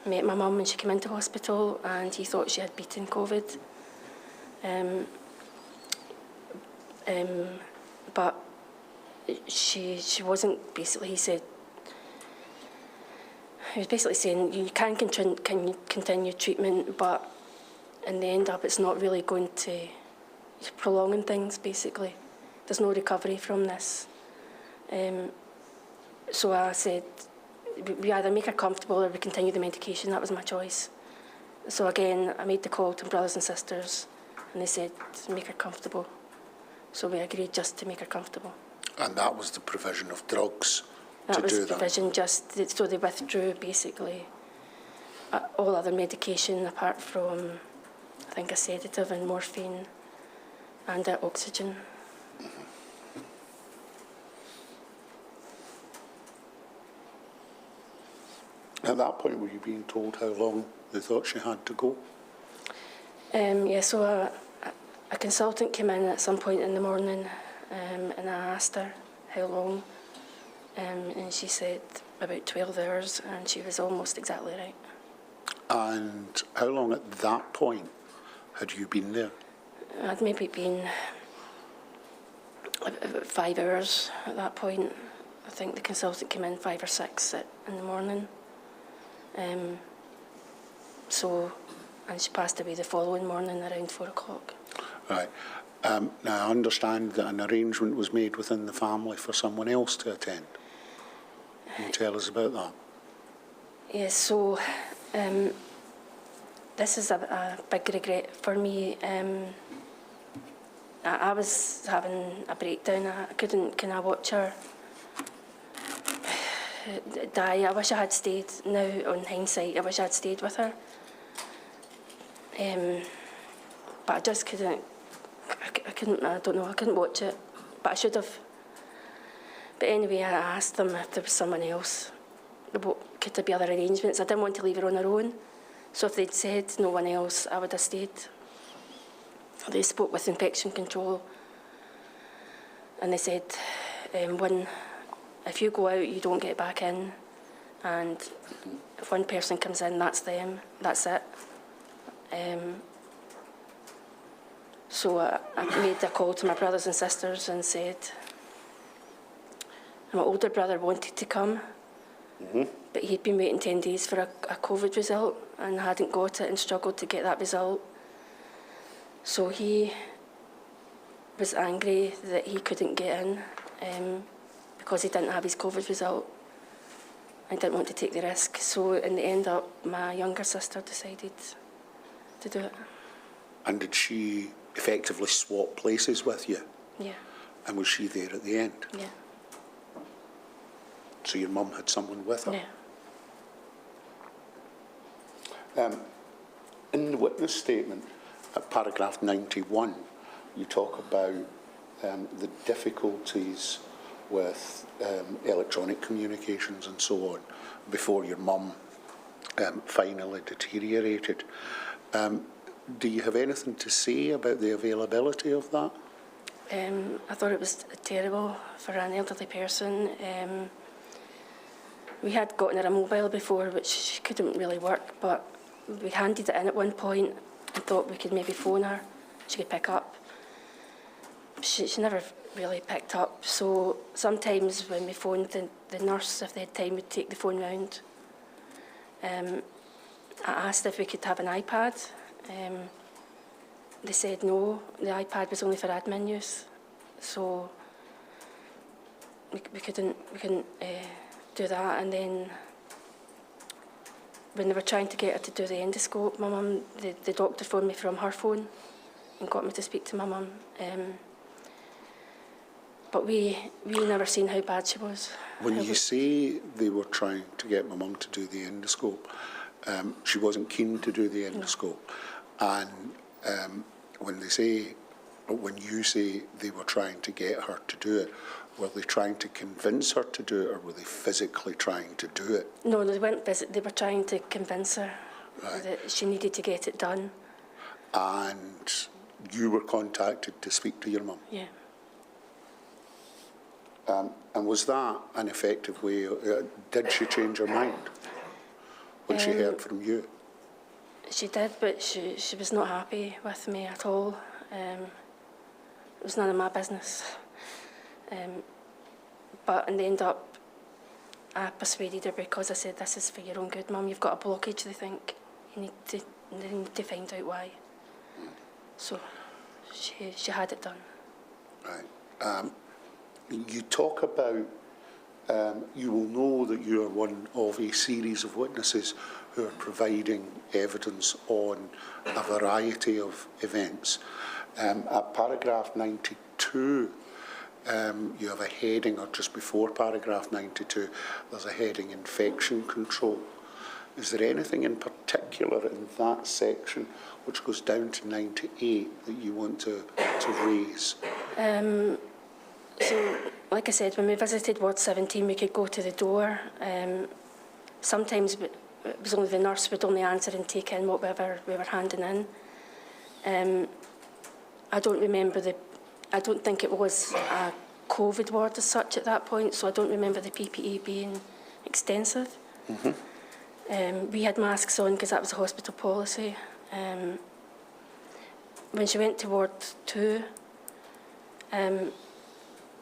E: met my mum when she came into hospital, and he thought she had beaten COVID. But she wasn't, basically. He was basically saying you can continue treatment, but in the end up it's not really going to, you're prolonging things, basically. There's no recovery from this. So I said, we either make her comfortable or we continue the medication. That was my choice. So again, I made the call to brothers and sisters, and they said, make her comfortable. So we agreed just to make her comfortable.
D: And that was the provision of drugs
E: that
D: to do that?
E: That was the provision, just so they withdrew, basically, all other medication apart from, I think, a sedative and morphine and oxygen.
D: At that point, were you being told how long they thought she had to go?
E: So a consultant came in at some point in the morning, and I asked her how long, and she said about 12 hours, and she was almost exactly right. And
D: how long at that point had you been there?
E: I'd maybe been about 5 hours at that point. I think the consultant came in 5 or 6 in the morning. And she passed away the following morning around 4 o'clock.
D: Right. Now, I understand that an arrangement was made within the family for someone else to attend. Can you tell us about that?
E: Yes, so this is a big regret for me. I was having a breakdown. I couldn't kind of watch her die. I wish I had stayed. Now, on hindsight, I wish I had stayed with her. But I just couldn't. I couldn't. I don't know. I couldn't watch it, but I should have. But anyway, I asked them if there was someone else. Could there be other arrangements? I didn't want to leave her on her own. So if they'd said no one else, I would have stayed. They spoke with infection control, and they said, if you go out, you don't get back in, and if one person comes in, that's them, that's it. So I made a call to my brothers and sisters and said, my older brother wanted to come, but he'd been waiting 10 days for a COVID result and hadn't got it and struggled to get that result. So he was angry that he couldn't get in because he didn't have his COVID result. I didn't want to take the risk. So in the end up, my younger sister decided to do it.
D: And did she effectively swap places with you?
E: Yeah.
D: And was she there at the end?
E: Yeah.
D: So your mum had someone with her?
E: Yeah.
D: In the witness statement, at paragraph 91, you talk about the difficulties with electronic communications and so on before your mum finally deteriorated. Do you have anything to say about the availability of that?
E: I thought it was terrible for an elderly person. We had gotten her a mobile before, which couldn't really work, but we handed it in at one point and thought we could maybe phone her. She could pick up. She never really picked up, so sometimes when we phoned the nurse, if they had time, would take the phone round. I asked if we could have an iPad. They said no, the iPad was only for admin use, so we couldn't do that. And then when they were trying to get her to do the endoscope, my mum, the doctor phoned me from her phone and got me to speak to my mum. But we never seen how bad she was.
D: When you say they were trying to get my mum to do the endoscope, she wasn't keen to do the endoscope. No. And when you say they were trying to get her to do it, were they trying to convince her to do it, or were they physically trying to do it?
E: No, they weren't. They were trying to convince her that she needed to get it done.
D: And you were contacted to speak to your mum?
E: Yeah.
D: And was that an effective way? Did she change her mind when she heard from you?
E: She did, but she was not happy with me at all. It was none of my business. But in the end up, I persuaded her because I said, "This is for your own good, Mum. You've got a blockage, they think. They need to find out why." So she had it done.
D: Right. You talk about, you will know that you are one of a series of witnesses who are providing evidence on a variety of events. At paragraph 92, you have a heading, or just before paragraph 92, there's a heading, infection control. Is there anything in particular in that section, which goes down to 98, that you want to raise?
E: So, like I said, when we visited Ward 17, we could go to the door. Sometimes it was only the nurse would only answer and take in whatever we were handing in. I don't think it was a COVID ward as such at that point, so I don't remember the PPE being extensive. Mm-hmm. We had masks on because that was a hospital policy. When she went to Ward 2,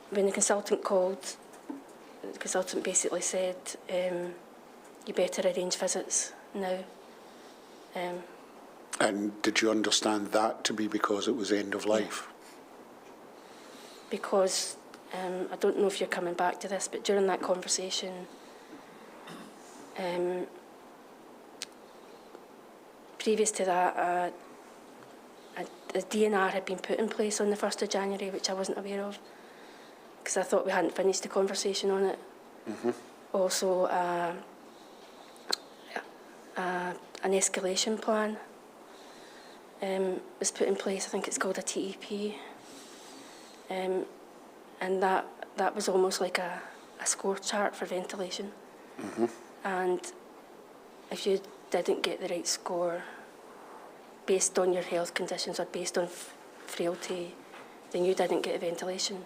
E: when the consultant called, the consultant basically said, you better arrange visits now.
D: And did you understand that to be because it was end of life?
E: Because, I don't know if you're coming back to this, but during that conversation, previous to that, a DNR had been put in place on the 1st of January, which I wasn't aware of, because I thought we hadn't finished the conversation on it. Mm-hmm. Also, an escalation plan was put in place. I think it's called a TEP. And that was almost like a score chart for ventilation. Mm-hmm. And if you didn't get the right score based on your health conditions or based on frailty, then you didn't get ventilation.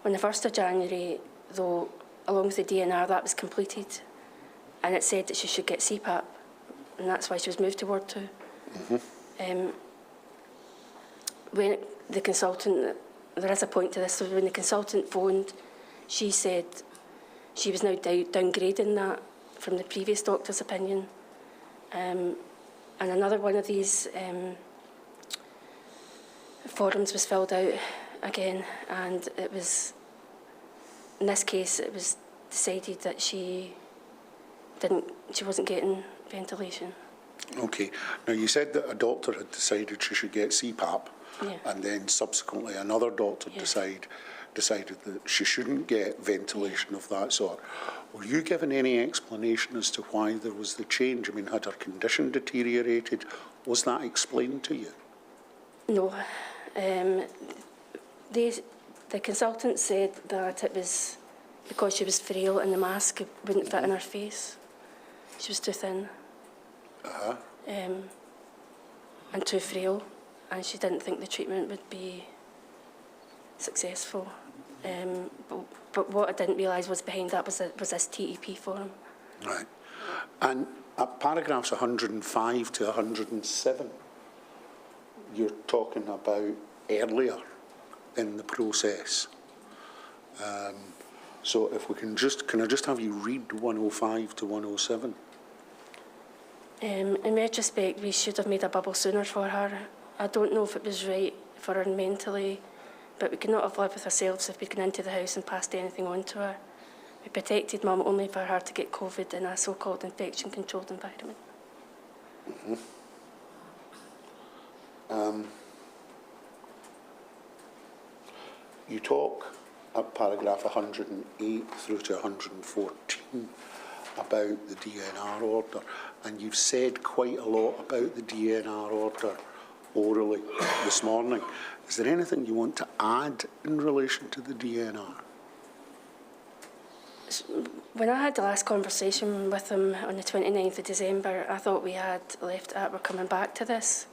E: On the 1st of January, though, along with the DNR, that was completed, and it said that she should get CPAP, and that's why she was moved to Ward 2. Mm-hmm. When the consultant, there is a point to this, so when the consultant phoned, she said she was now downgrading that from the previous doctor's opinion. And another one of these forms was filled out again, and it was, in this case, it was decided that she wasn't getting ventilation.
D: Okay. Now, you said that a doctor had decided she should get CPAP,
E: yeah.
D: and then subsequently another doctor decided decided that she shouldn't get ventilation of that sort. Were you given any explanation as to why there was the change? I mean, had her condition deteriorated? Was that explained to you?
E: No. The consultant said that it was because she was frail and the mask wouldn't fit in her face. She was too thin. And too frail, and she didn't think the treatment would be successful. But what I didn't realise was behind that was this TEP form.
D: Right. And at paragraphs 105 to 107, you're talking about earlier in the process. So if we can I just have you read 105 to 107?
E: In retrospect, we should have made a bubble sooner for her. I don't know if it was right for her mentally, but we could not have lived with ourselves if we'd gone into the house and passed anything on to her. We protected Mum only for her to get COVID in a so-called infection-controlled environment.
D: You talk at paragraph 108 through to 114 about the DNR order, and you've said quite a lot about the DNR order orally this morning. Is there anything you want to add in relation to the DNR?
E: When I had the last conversation with him on the 29th of December, I thought we had left it at we're coming back to this.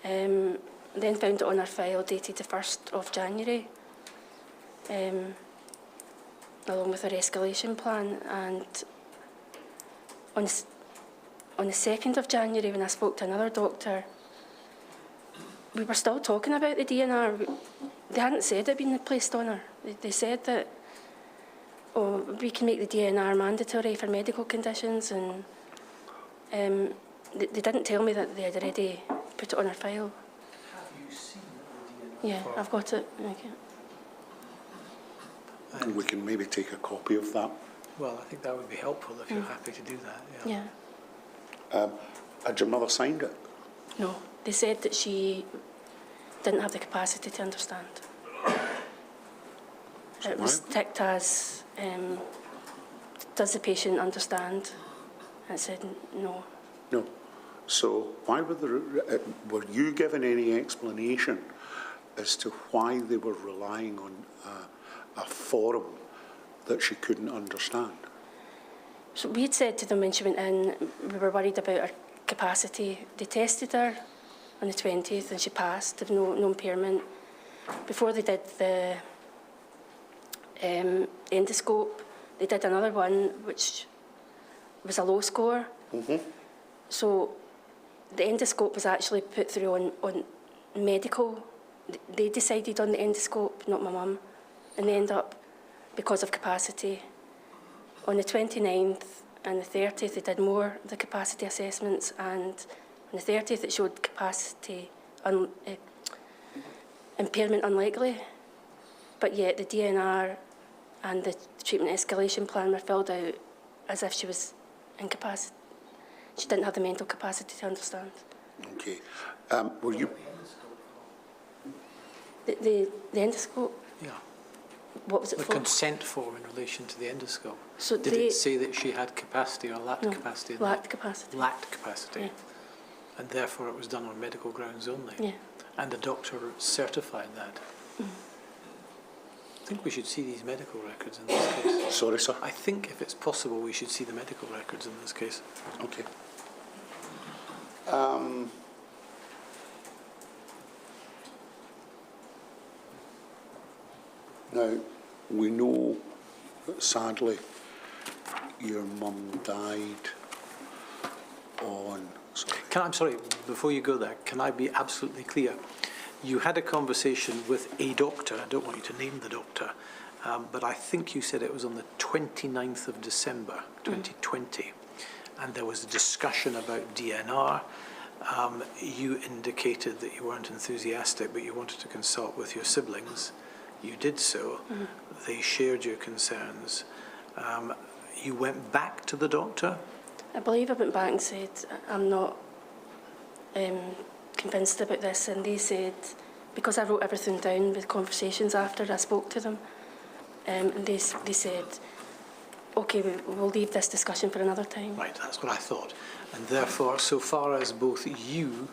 E: Then found it on our file dated the 1st of January, along with our escalation plan. And on the 2nd of January, when I spoke to another doctor, we were still talking about the DNR. They hadn't said it had been placed on her. They said that, oh, we can make the DNR mandatory for medical conditions, and they didn't tell me that they had already put it on her file.
A: Have you seen the DNR?
E: Yeah, I've got it. Okay.
D: And we can maybe take a copy of that.
A: Well, I think that would be helpful if you're happy to do that.
E: Yeah.
D: Had your mother signed it?
E: No, they said that she didn't have the capacity to understand.
D: So
E: it was ticked as, does the patient understand? And it said no.
D: No. So why were you given any explanation as to why they were relying on a form that she couldn't understand?
E: So we had said to them when she went in, we were worried about her capacity. They tested her on the 20th and she passed, with no impairment. Before they did the endoscope, they did another one which was a low score. So the endoscope was actually put through on medical. They decided on the endoscope, not my mum, and they end up, because of capacity. On the 29th and the 30th, they did more of the capacity assessments, and on the 30th it showed capacity impairment unlikely, but yet the DNR and the treatment escalation plan were filled out as if she was incapacitated. She didn't have the mental capacity to understand.
D: Okay. Were you...
E: The endoscope?
A: Yeah.
E: What was it for?
A: The consent form in relation to the endoscope.
E: So
A: Did it say that she had capacity or lacked capacity?
E: Lacked capacity.
A: Lacked capacity.
E: Yeah.
A: And therefore it was done on medical grounds only.
E: Yeah.
A: And the doctor certified that. I think we should see these medical records in this case.
D: Sorry, sir?
A: I think if it's possible we should see the medical records in this case.
D: Okay. Now, we know that sadly your mum died on...
A: I'm sorry, before you go there, can I be absolutely clear? You had a conversation with a doctor, I don't want you to name the doctor, but I think you said it was on the 29th of December 2020, and there was a discussion about DNR. You indicated that you weren't enthusiastic, but you wanted to consult with your siblings. You did so. They shared your concerns. You went back to the doctor?
E: I believe I went back and said, I'm not convinced about this, and they said because I wrote everything down with conversations after I spoke to them, and they said, OK, we'll leave this discussion for another time.
A: Right, that's what I thought. And therefore, so far as both you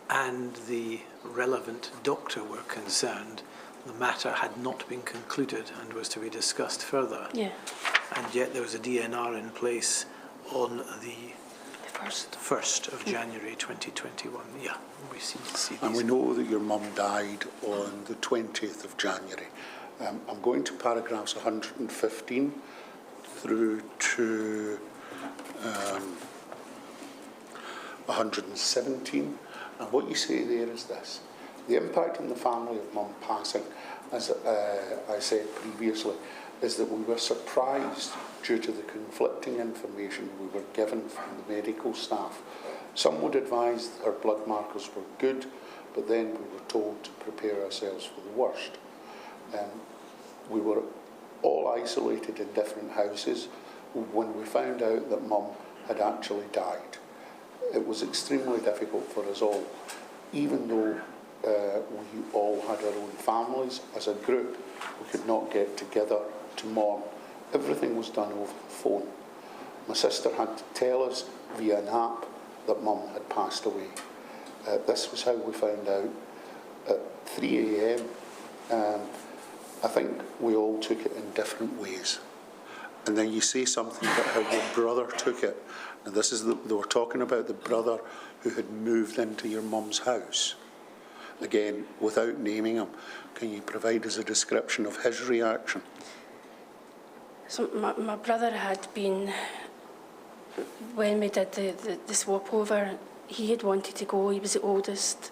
A: and the relevant doctor were concerned, the matter had not been concluded and was to be discussed further.
E: Yeah.
A: And yet there was a DNR in place on the 1st of January 2021. Yeah, we seem to see these.
D: And we know that your mum died on the 20th of January. I'm going to paragraphs 115 through to 117. And what you say there is this: the impact on the family of mum passing, as I said previously, is that we were surprised due to the conflicting information we were given from the medical staff. Some would advise her blood markers were good, but then we were told to prepare ourselves for the worst. We were all isolated in different houses when we found out that mum had actually died. It was extremely difficult for us all, even though we all had our own families. As a group, we could not get together to mourn. Everything was done over the phone. My sister had to tell us via an app that mum had passed away. This was how we found out at 3 a.m. I think we all took it in different ways. And then you say something about how your brother took it. And this is they were talking about the brother who had moved into your mum's house. Again, without naming him, can you provide us a description of his reaction?
E: So my brother had been, when we did the swap over, he had wanted to go. He was the oldest.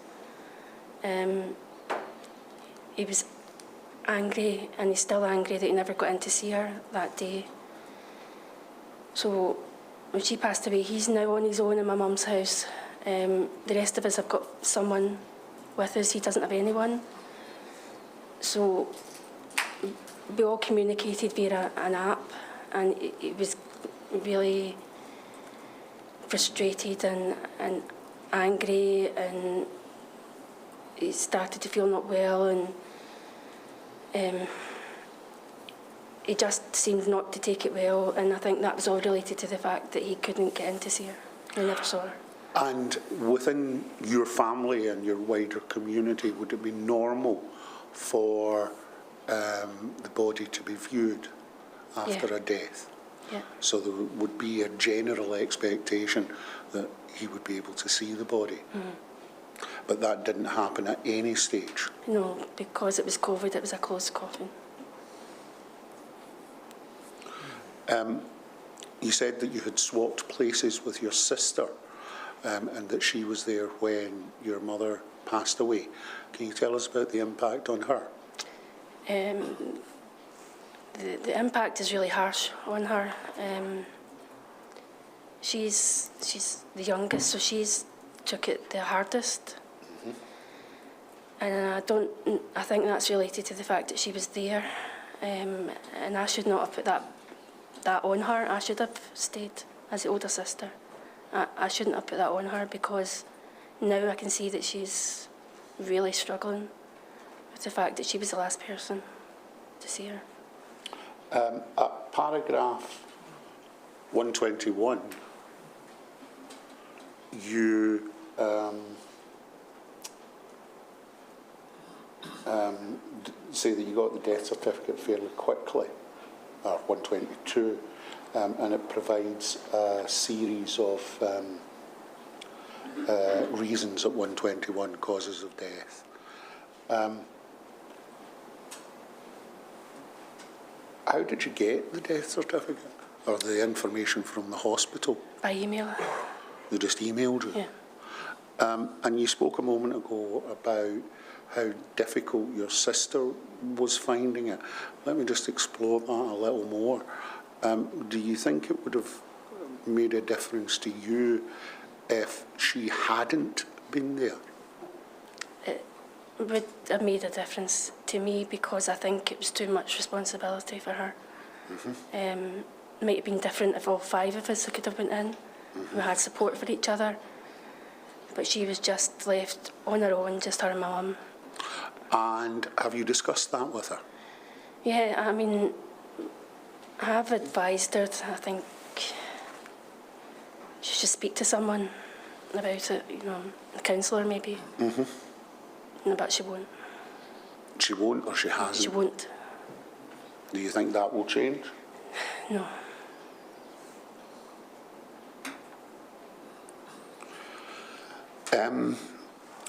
E: He was angry, and he's still angry that he never got in to see her that day. So when she passed away, he's now on his own in my mum's house. The rest of us have got someone with us. He doesn't have anyone. So we all communicated via an app, and he was really frustrated and angry, and he started to feel not well, and he just seemed not to take it well, and I think that was all related to the fact that he couldn't get in to see her. He never saw her.
D: And within your family and your wider community, would it be normal for the body to be viewed after a death?
E: Yeah.
D: So there would be a general expectation that he would be able to see the body. Mm. But that didn't happen at any stage?
E: No, because it was COVID, it was a closed coffin.
D: You said that you had swapped places with your sister, and that she was there when your mother passed away. Can you tell us about the impact on her?
E: The impact is really harsh on her. She's the youngest, so she's took it the hardest. Mm-hmm. And I think that's related to the fact that she was there, and I should not have put that on her. I should have stayed as the older sister. I shouldn't have put that on her, because now I can see that she's really struggling with the fact that she was the last person to see her.
D: At paragraph 121, you say that you got the death certificate fairly quickly, or 122, and it provides a series of reasons at 121, causes of death. How did you get the death certificate, or the information from the hospital?
E: By email.
D: They just emailed you?
E: Yeah.
D: And you spoke a moment ago about how difficult your sister was finding it. Let me just explore that a little more. Do you think it would have made a difference to you if she hadn't been there?
E: It would have made a difference to me, because I think it was too much responsibility for her. Mm-hmm. It might have been different if all 5 of us could have went in. Mm-hmm. We had support for each other, but she was just left on her own, just her and my mum.
D: And have you discussed that with her?
E: Yeah, I mean, I have advised her, I think she should speak to someone about it, you know, a counsellor maybe. No, but she won't.
D: She won't, or she hasn't?
E: She won't.
D: Do you think that will change?
E: No.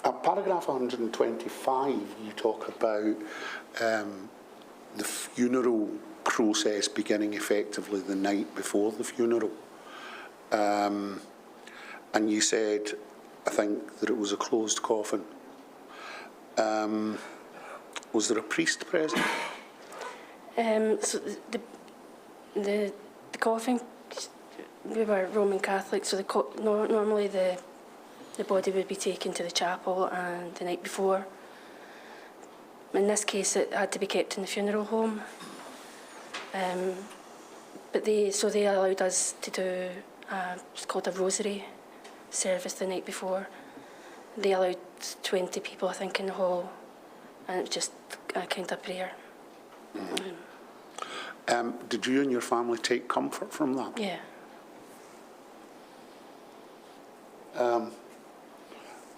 D: At paragraph 125, you talk about the funeral process beginning effectively the night before the funeral. And you said, I think, that it was a closed coffin. Was there a priest present?
E: So the coffin, we were Roman Catholic, so normally the body would be taken to the chapel and the night before. In this case, it had to be kept in the funeral home. But they allowed us to do it's called a rosary service the night before. They allowed 20 people, I think, in the hall, and it was just a kind of prayer.
D: Did you and your family take comfort from that?
E: Yeah.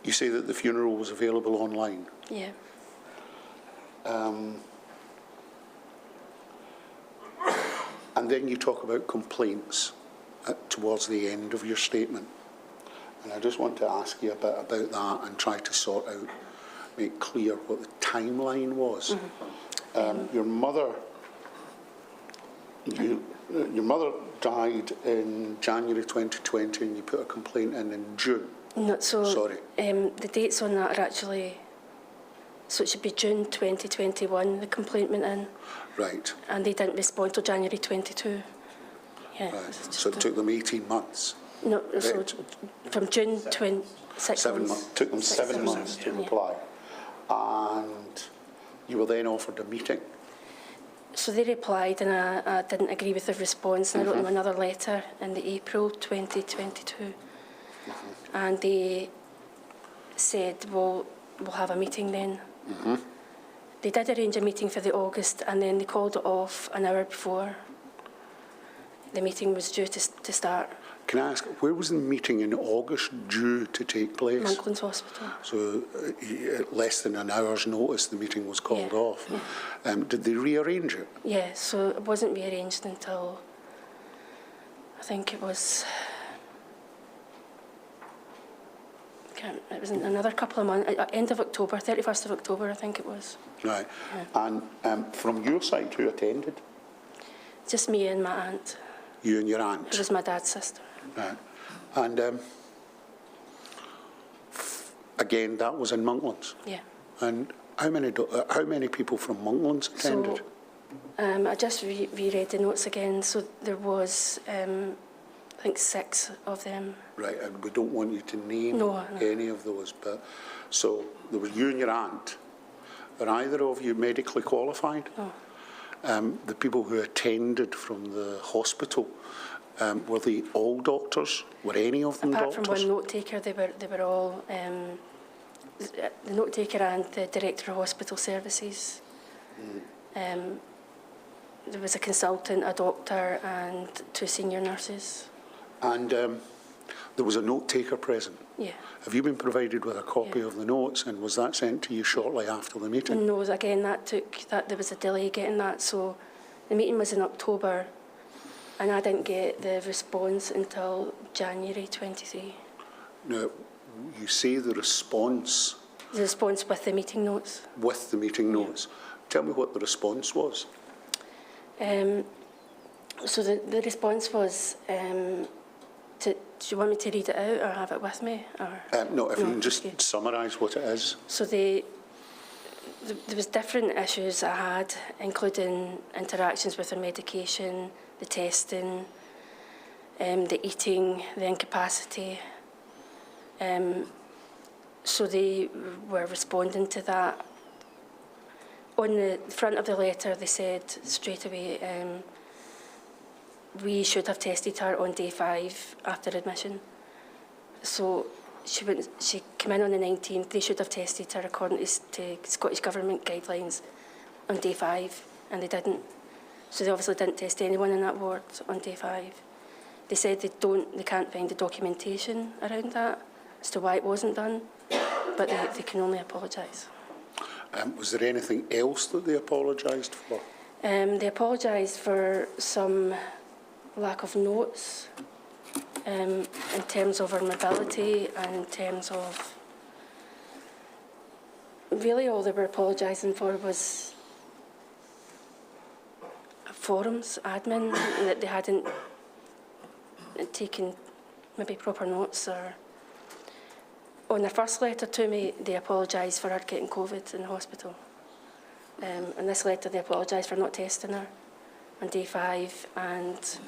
D: You say that the funeral was available online.
E: Yeah.
D: And then you talk about complaints towards the end of your statement. And I just want to ask you a bit about that and try to sort out, make clear what the timeline was. Your mother died in January 2020 and you put a complaint in June.
E: No, so
D: Sorry.
E: The dates on that are actually, so it should be June 2021, the complaint went in.
D: Right.
E: And they didn't respond till January 22. Yeah.
D: Right. So it took them 18 months.
E: No, so
D: Right.
E: from June 26 months.
D: Took them 7 months to reply. And you were then offered a meeting.
E: So they replied and I didn't agree with their response, and I wrote them another letter in the April 2022. And they said, well, we'll have a meeting then. They did arrange a meeting for the August, and then they called it off an hour before the meeting was due to start.
D: Can I ask, where was the meeting in August due to take place?
E: Monklands Hospital.
D: So at less than an hour's notice, the meeting was called off. Did they rearrange it?
E: Yeah, so it wasn't rearranged until, I think it was, it was another couple of months, end of October, 31st of October, I think it was.
D: Right.
E: Yeah.
D: And from your side, who attended?
E: Just me and my aunt.
D: You and your aunt?
E: It was my dad's sister.
D: Right. And again, that was in Monklands?
E: Yeah.
D: And how many people from Monklands attended?
E: So, I just reread the notes again. So there was, I think, 6 of them.
D: Right, and we don't want you to name any of those, but so there was you and your aunt. Are either of you medically qualified?
E: No.
D: The people who attended from the hospital, were they all doctors? Were any of them
E: Apart
D: doctors?
E: from one note taker, they were all the note taker and the director of hospital services. There was a consultant, a doctor, and 2 senior nurses.
D: And there was a note taker present?
E: Yeah.
D: Have you been provided with a copy of the notes, and was that sent to you shortly after the meeting?
E: No, again, there was a delay getting that. So the meeting was in October, and I didn't get the response until January 23.
D: Now, you say the response...
E: The response with the meeting notes.
D: With the meeting notes. Tell me what the response was.
E: So the response was, do you want me to read it out or have it with me? Or?
D: No, if you can just summarise what it is.
E: So there was different issues I had, including interactions with her medication, the testing, the eating, the incapacity. So they were responding to that. On the front of the letter, they said straight away, we should have tested her on day 5 after admission. So she came in on the 19th. They should have tested her according to Scottish Government guidelines on day 5, and they didn't. So they obviously didn't test anyone in that ward on day 5. They said they can't find the documentation around that as to why it wasn't done, but they can only apologise.
D: Was there anything else that they apologised for?
E: They apologised for some lack of notes in terms of her mobility and in terms of... Really all they were apologising for was forums, admin, that they hadn't taken maybe proper notes. Or on their first letter to me, they apologised for her getting COVID in the hospital. In this letter, they apologised for not testing her on day 5, and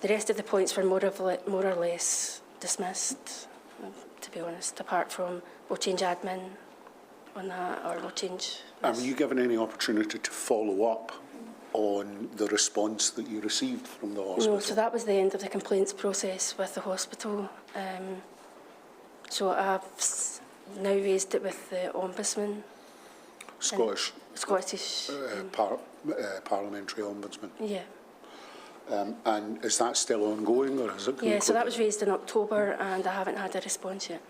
E: the rest of the points were more or less dismissed, to be honest, apart from we'll change admin on that, or we'll change...
D: Were you given any opportunity to follow up on the response that you received from the hospital?
E: No, so that was the end of the complaints process with the hospital. So I've now raised it with the Ombudsman.
D: Scottish Parliamentary Ombudsman.
E: Yeah.
D: And is that still ongoing, or is it concluded?
E: Yeah, so that was raised in October, and I haven't had a response yet.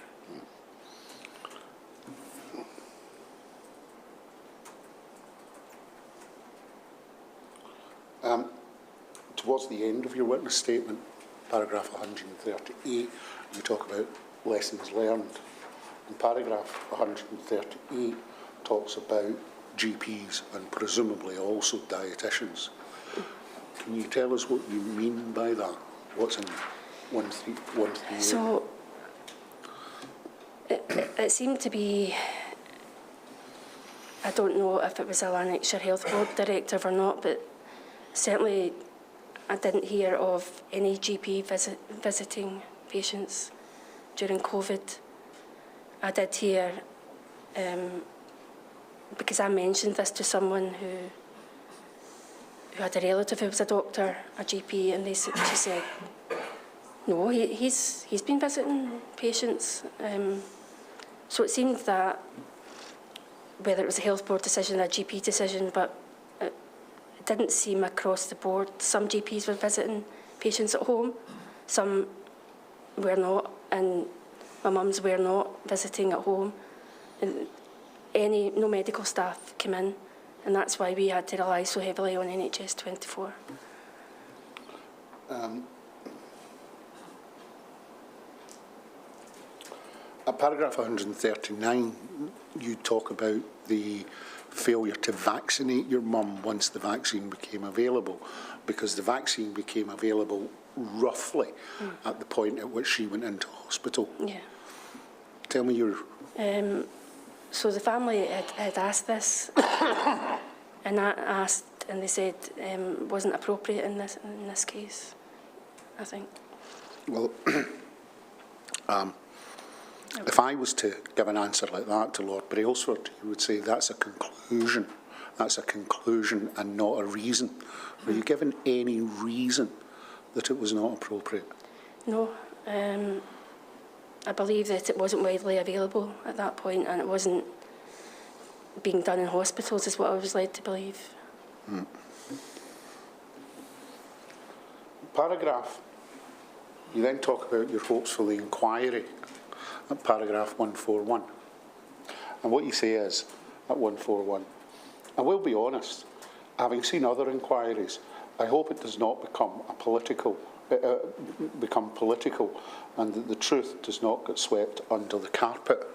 D: Towards the end of your witness statement, paragraph 138, you talk about lessons learned. And paragraph 138 talks about GPs and presumably also dietitians. Can you tell us what you mean by that? What's in 138?
E: So it seemed to be, I don't know if it was a Lanarkshire Health Board directive or not, but certainly I didn't hear of any GP visiting patients during COVID. I did hear, because I mentioned this to someone who had a relative who was a doctor, a GP, and she said, no, he's been visiting patients. So it seemed that whether it was a health board decision or a GP decision, but it didn't seem across the board. Some GPs were visiting patients at home, some were not, and my mum's were not visiting at home. And no medical staff came in, and that's why we had to rely so heavily on NHS 24.
D: At paragraph 139, you talk about the failure to vaccinate your mum once the vaccine became available, because the vaccine became available roughly at the point at which she went into hospital.
E: Yeah.
D: Tell me your...
E: So the family had asked this, and I asked, and they said wasn't appropriate in this case, I think.
D: Well, if I was to give an answer like that to Lord Brailsford, he would say that's a conclusion. That's a conclusion and not a reason. Were you given any reason that it was not appropriate?
E: No. I believe that it wasn't widely available at that point, and it wasn't being done in hospitals, is what I was led to believe.
D: Paragraph, you then talk about your hopes for the inquiry at paragraph 141. And what you say is, at 141, I will be honest, having seen other inquiries, I hope it does not become political, and that the truth does not get swept under the carpet.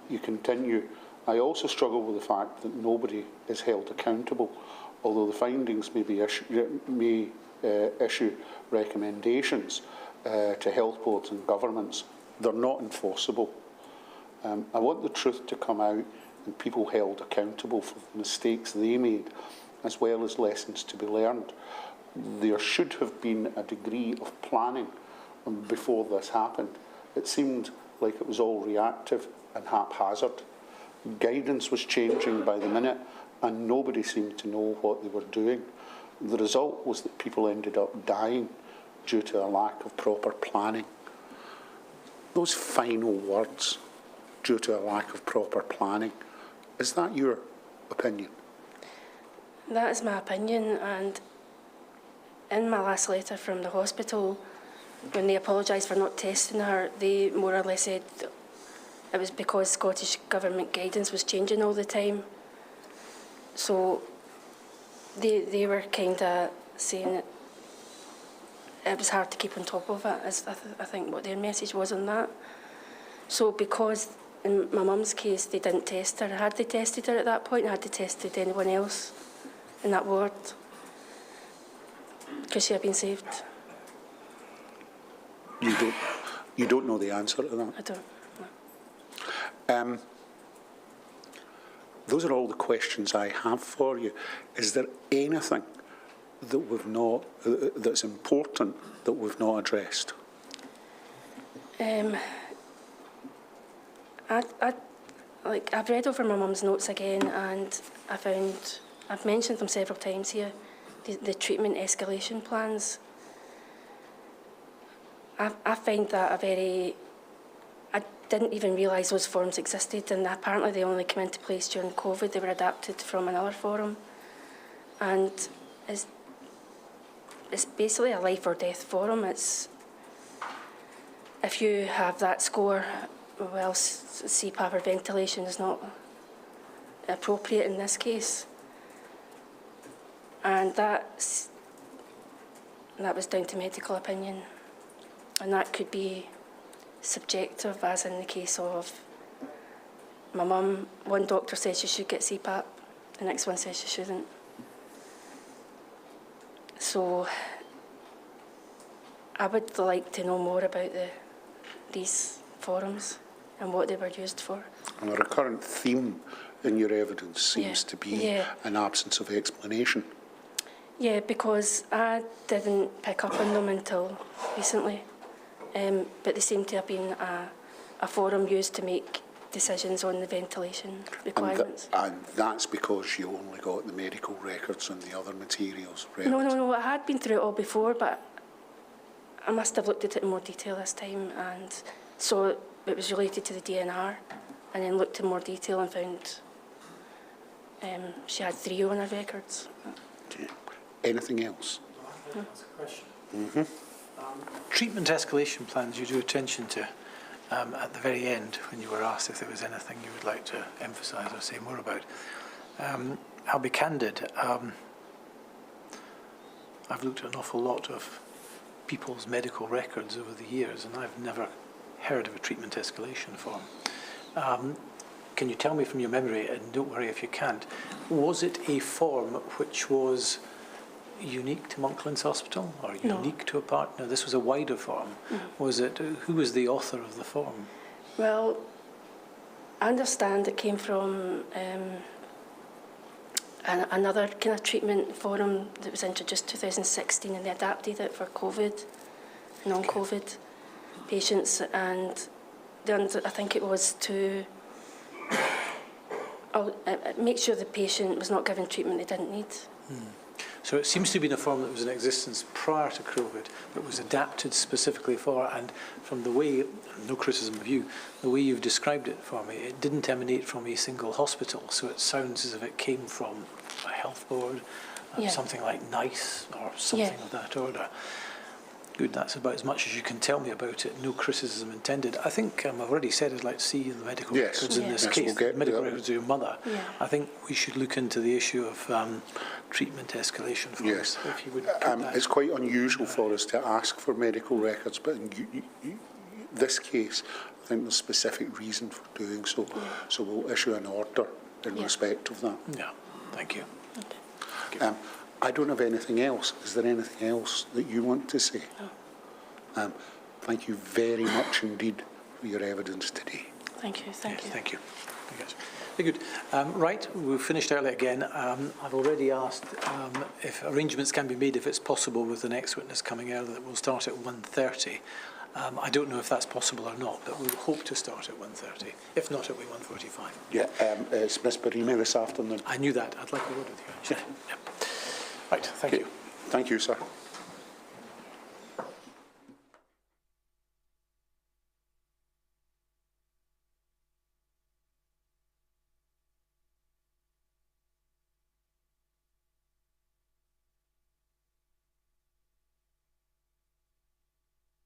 D: You continue, I also struggle with the fact that nobody is held accountable, although the findings may issue recommendations to health boards and governments. They're not enforceable. I want the truth to come out and people held accountable for the mistakes they made, as well as lessons to be learned. There should have been a degree of planning before this happened. It seemed like it was all reactive and haphazard. Guidance was changing by the minute, and nobody seemed to know what they were doing. The result was that people ended up dying due to a lack of proper planning. those final words, due to a lack of proper planning, is that your opinion?
E: That is my opinion, and in my last letter from the hospital, when they apologised for not testing her, they more or less said it was because Scottish Government guidance was changing all the time. So they were kind of saying that it was hard to keep on top of it, as I think what their message was on that. So because in my mum's case they didn't test her, had they tested her at that point, had they tested anyone else in that ward? Because she had been saved.
D: You don't know the answer to that?
E: I don't. No.
D: Those are all the questions I have for you. Is there anything that we've not, that's important that we've not addressed?
E: I've read over my mum's notes again, and I've mentioned them several times here, the treatment escalation plans. I find that I didn't even realise those forms existed, and apparently they only came into place during COVID. They were adapted from another forum, and it's basically a life or death forum. It's, if you have that score, well, CPAP or ventilation is not appropriate in this case. And that was down to medical opinion. And that could be subjective, as in the case of my mum. One doctor says she should get CPAP, the next one says she shouldn't. So I would like to know more about these forums and what they were used for.
D: And a recurrent theme in your evidence seems to be an absence of explanation.
E: Yeah, because I didn't pick up on them until recently. But they seem to have been a forum used to make decisions on the ventilation requirements.
D: And that's because you only got the medical records and the other materials read?
E: No, I had been through it all before, but I must have looked at it in more detail this time, and saw it was related to the DNR, and then looked in more detail and found she had 3 on her records.
D: Okay. Anything else?
A: That's a question.
D: Mm-hmm.
A: Treatment escalation plans you drew attention to at the very end when you were asked if there was anything you would like to emphasise or say more about. I'll be candid. I've looked at an awful lot of people's medical records over the years, and I've never heard of a treatment escalation form. Can you tell me from your memory, and don't worry if you can't, was it a form which was unique to Monklands Hospital or unique to a partner? This was a wider form. Was it, who was the author of the form?
E: Well, I understand it came from another kind of treatment forum that was introduced 2016, and they adapted it for COVID, non-COVID patients, and I think it was to make sure the patient was not given treatment they didn't need.
A: So it seems to have been a form that was in existence prior to COVID, but was adapted specifically for, and from the way, no criticism of you, the way you've described it for me, it didn't emanate from a single hospital, so it sounds as if it came from a health board, something like NICE or something of that order. Good, that's about as much as you can tell me about it, no criticism intended. I think I've already said I'd like to see the medical records in this case, the medical records of your mother. I think we should look into the issue of treatment escalation for us, if you would.
D: It's quite unusual for us to ask for medical records, but in this case, I think there's a specific reason for doing so. So we'll issue an order in respect of that.
A: Yeah, thank you.
D: Okay. I don't have anything else. Is there anything else that you want to say? No. Thank you very much indeed for your evidence today.
E: Thank you. Thank you.
A: Thank you. Very good. Right, we've finished early again. I've already asked if arrangements can be made, if it's possible, with the next witness coming early, that we'll start at 1:30. I don't know if that's possible or not, but we'll hope to start at 1:30. If not, it'll be 1:45.
D: Yeah, it's Miss Bereaved this afternoon.
A: I knew that. I'd like a word with you, actually. Yeah. Right, thank you.
D: Thank you, sir.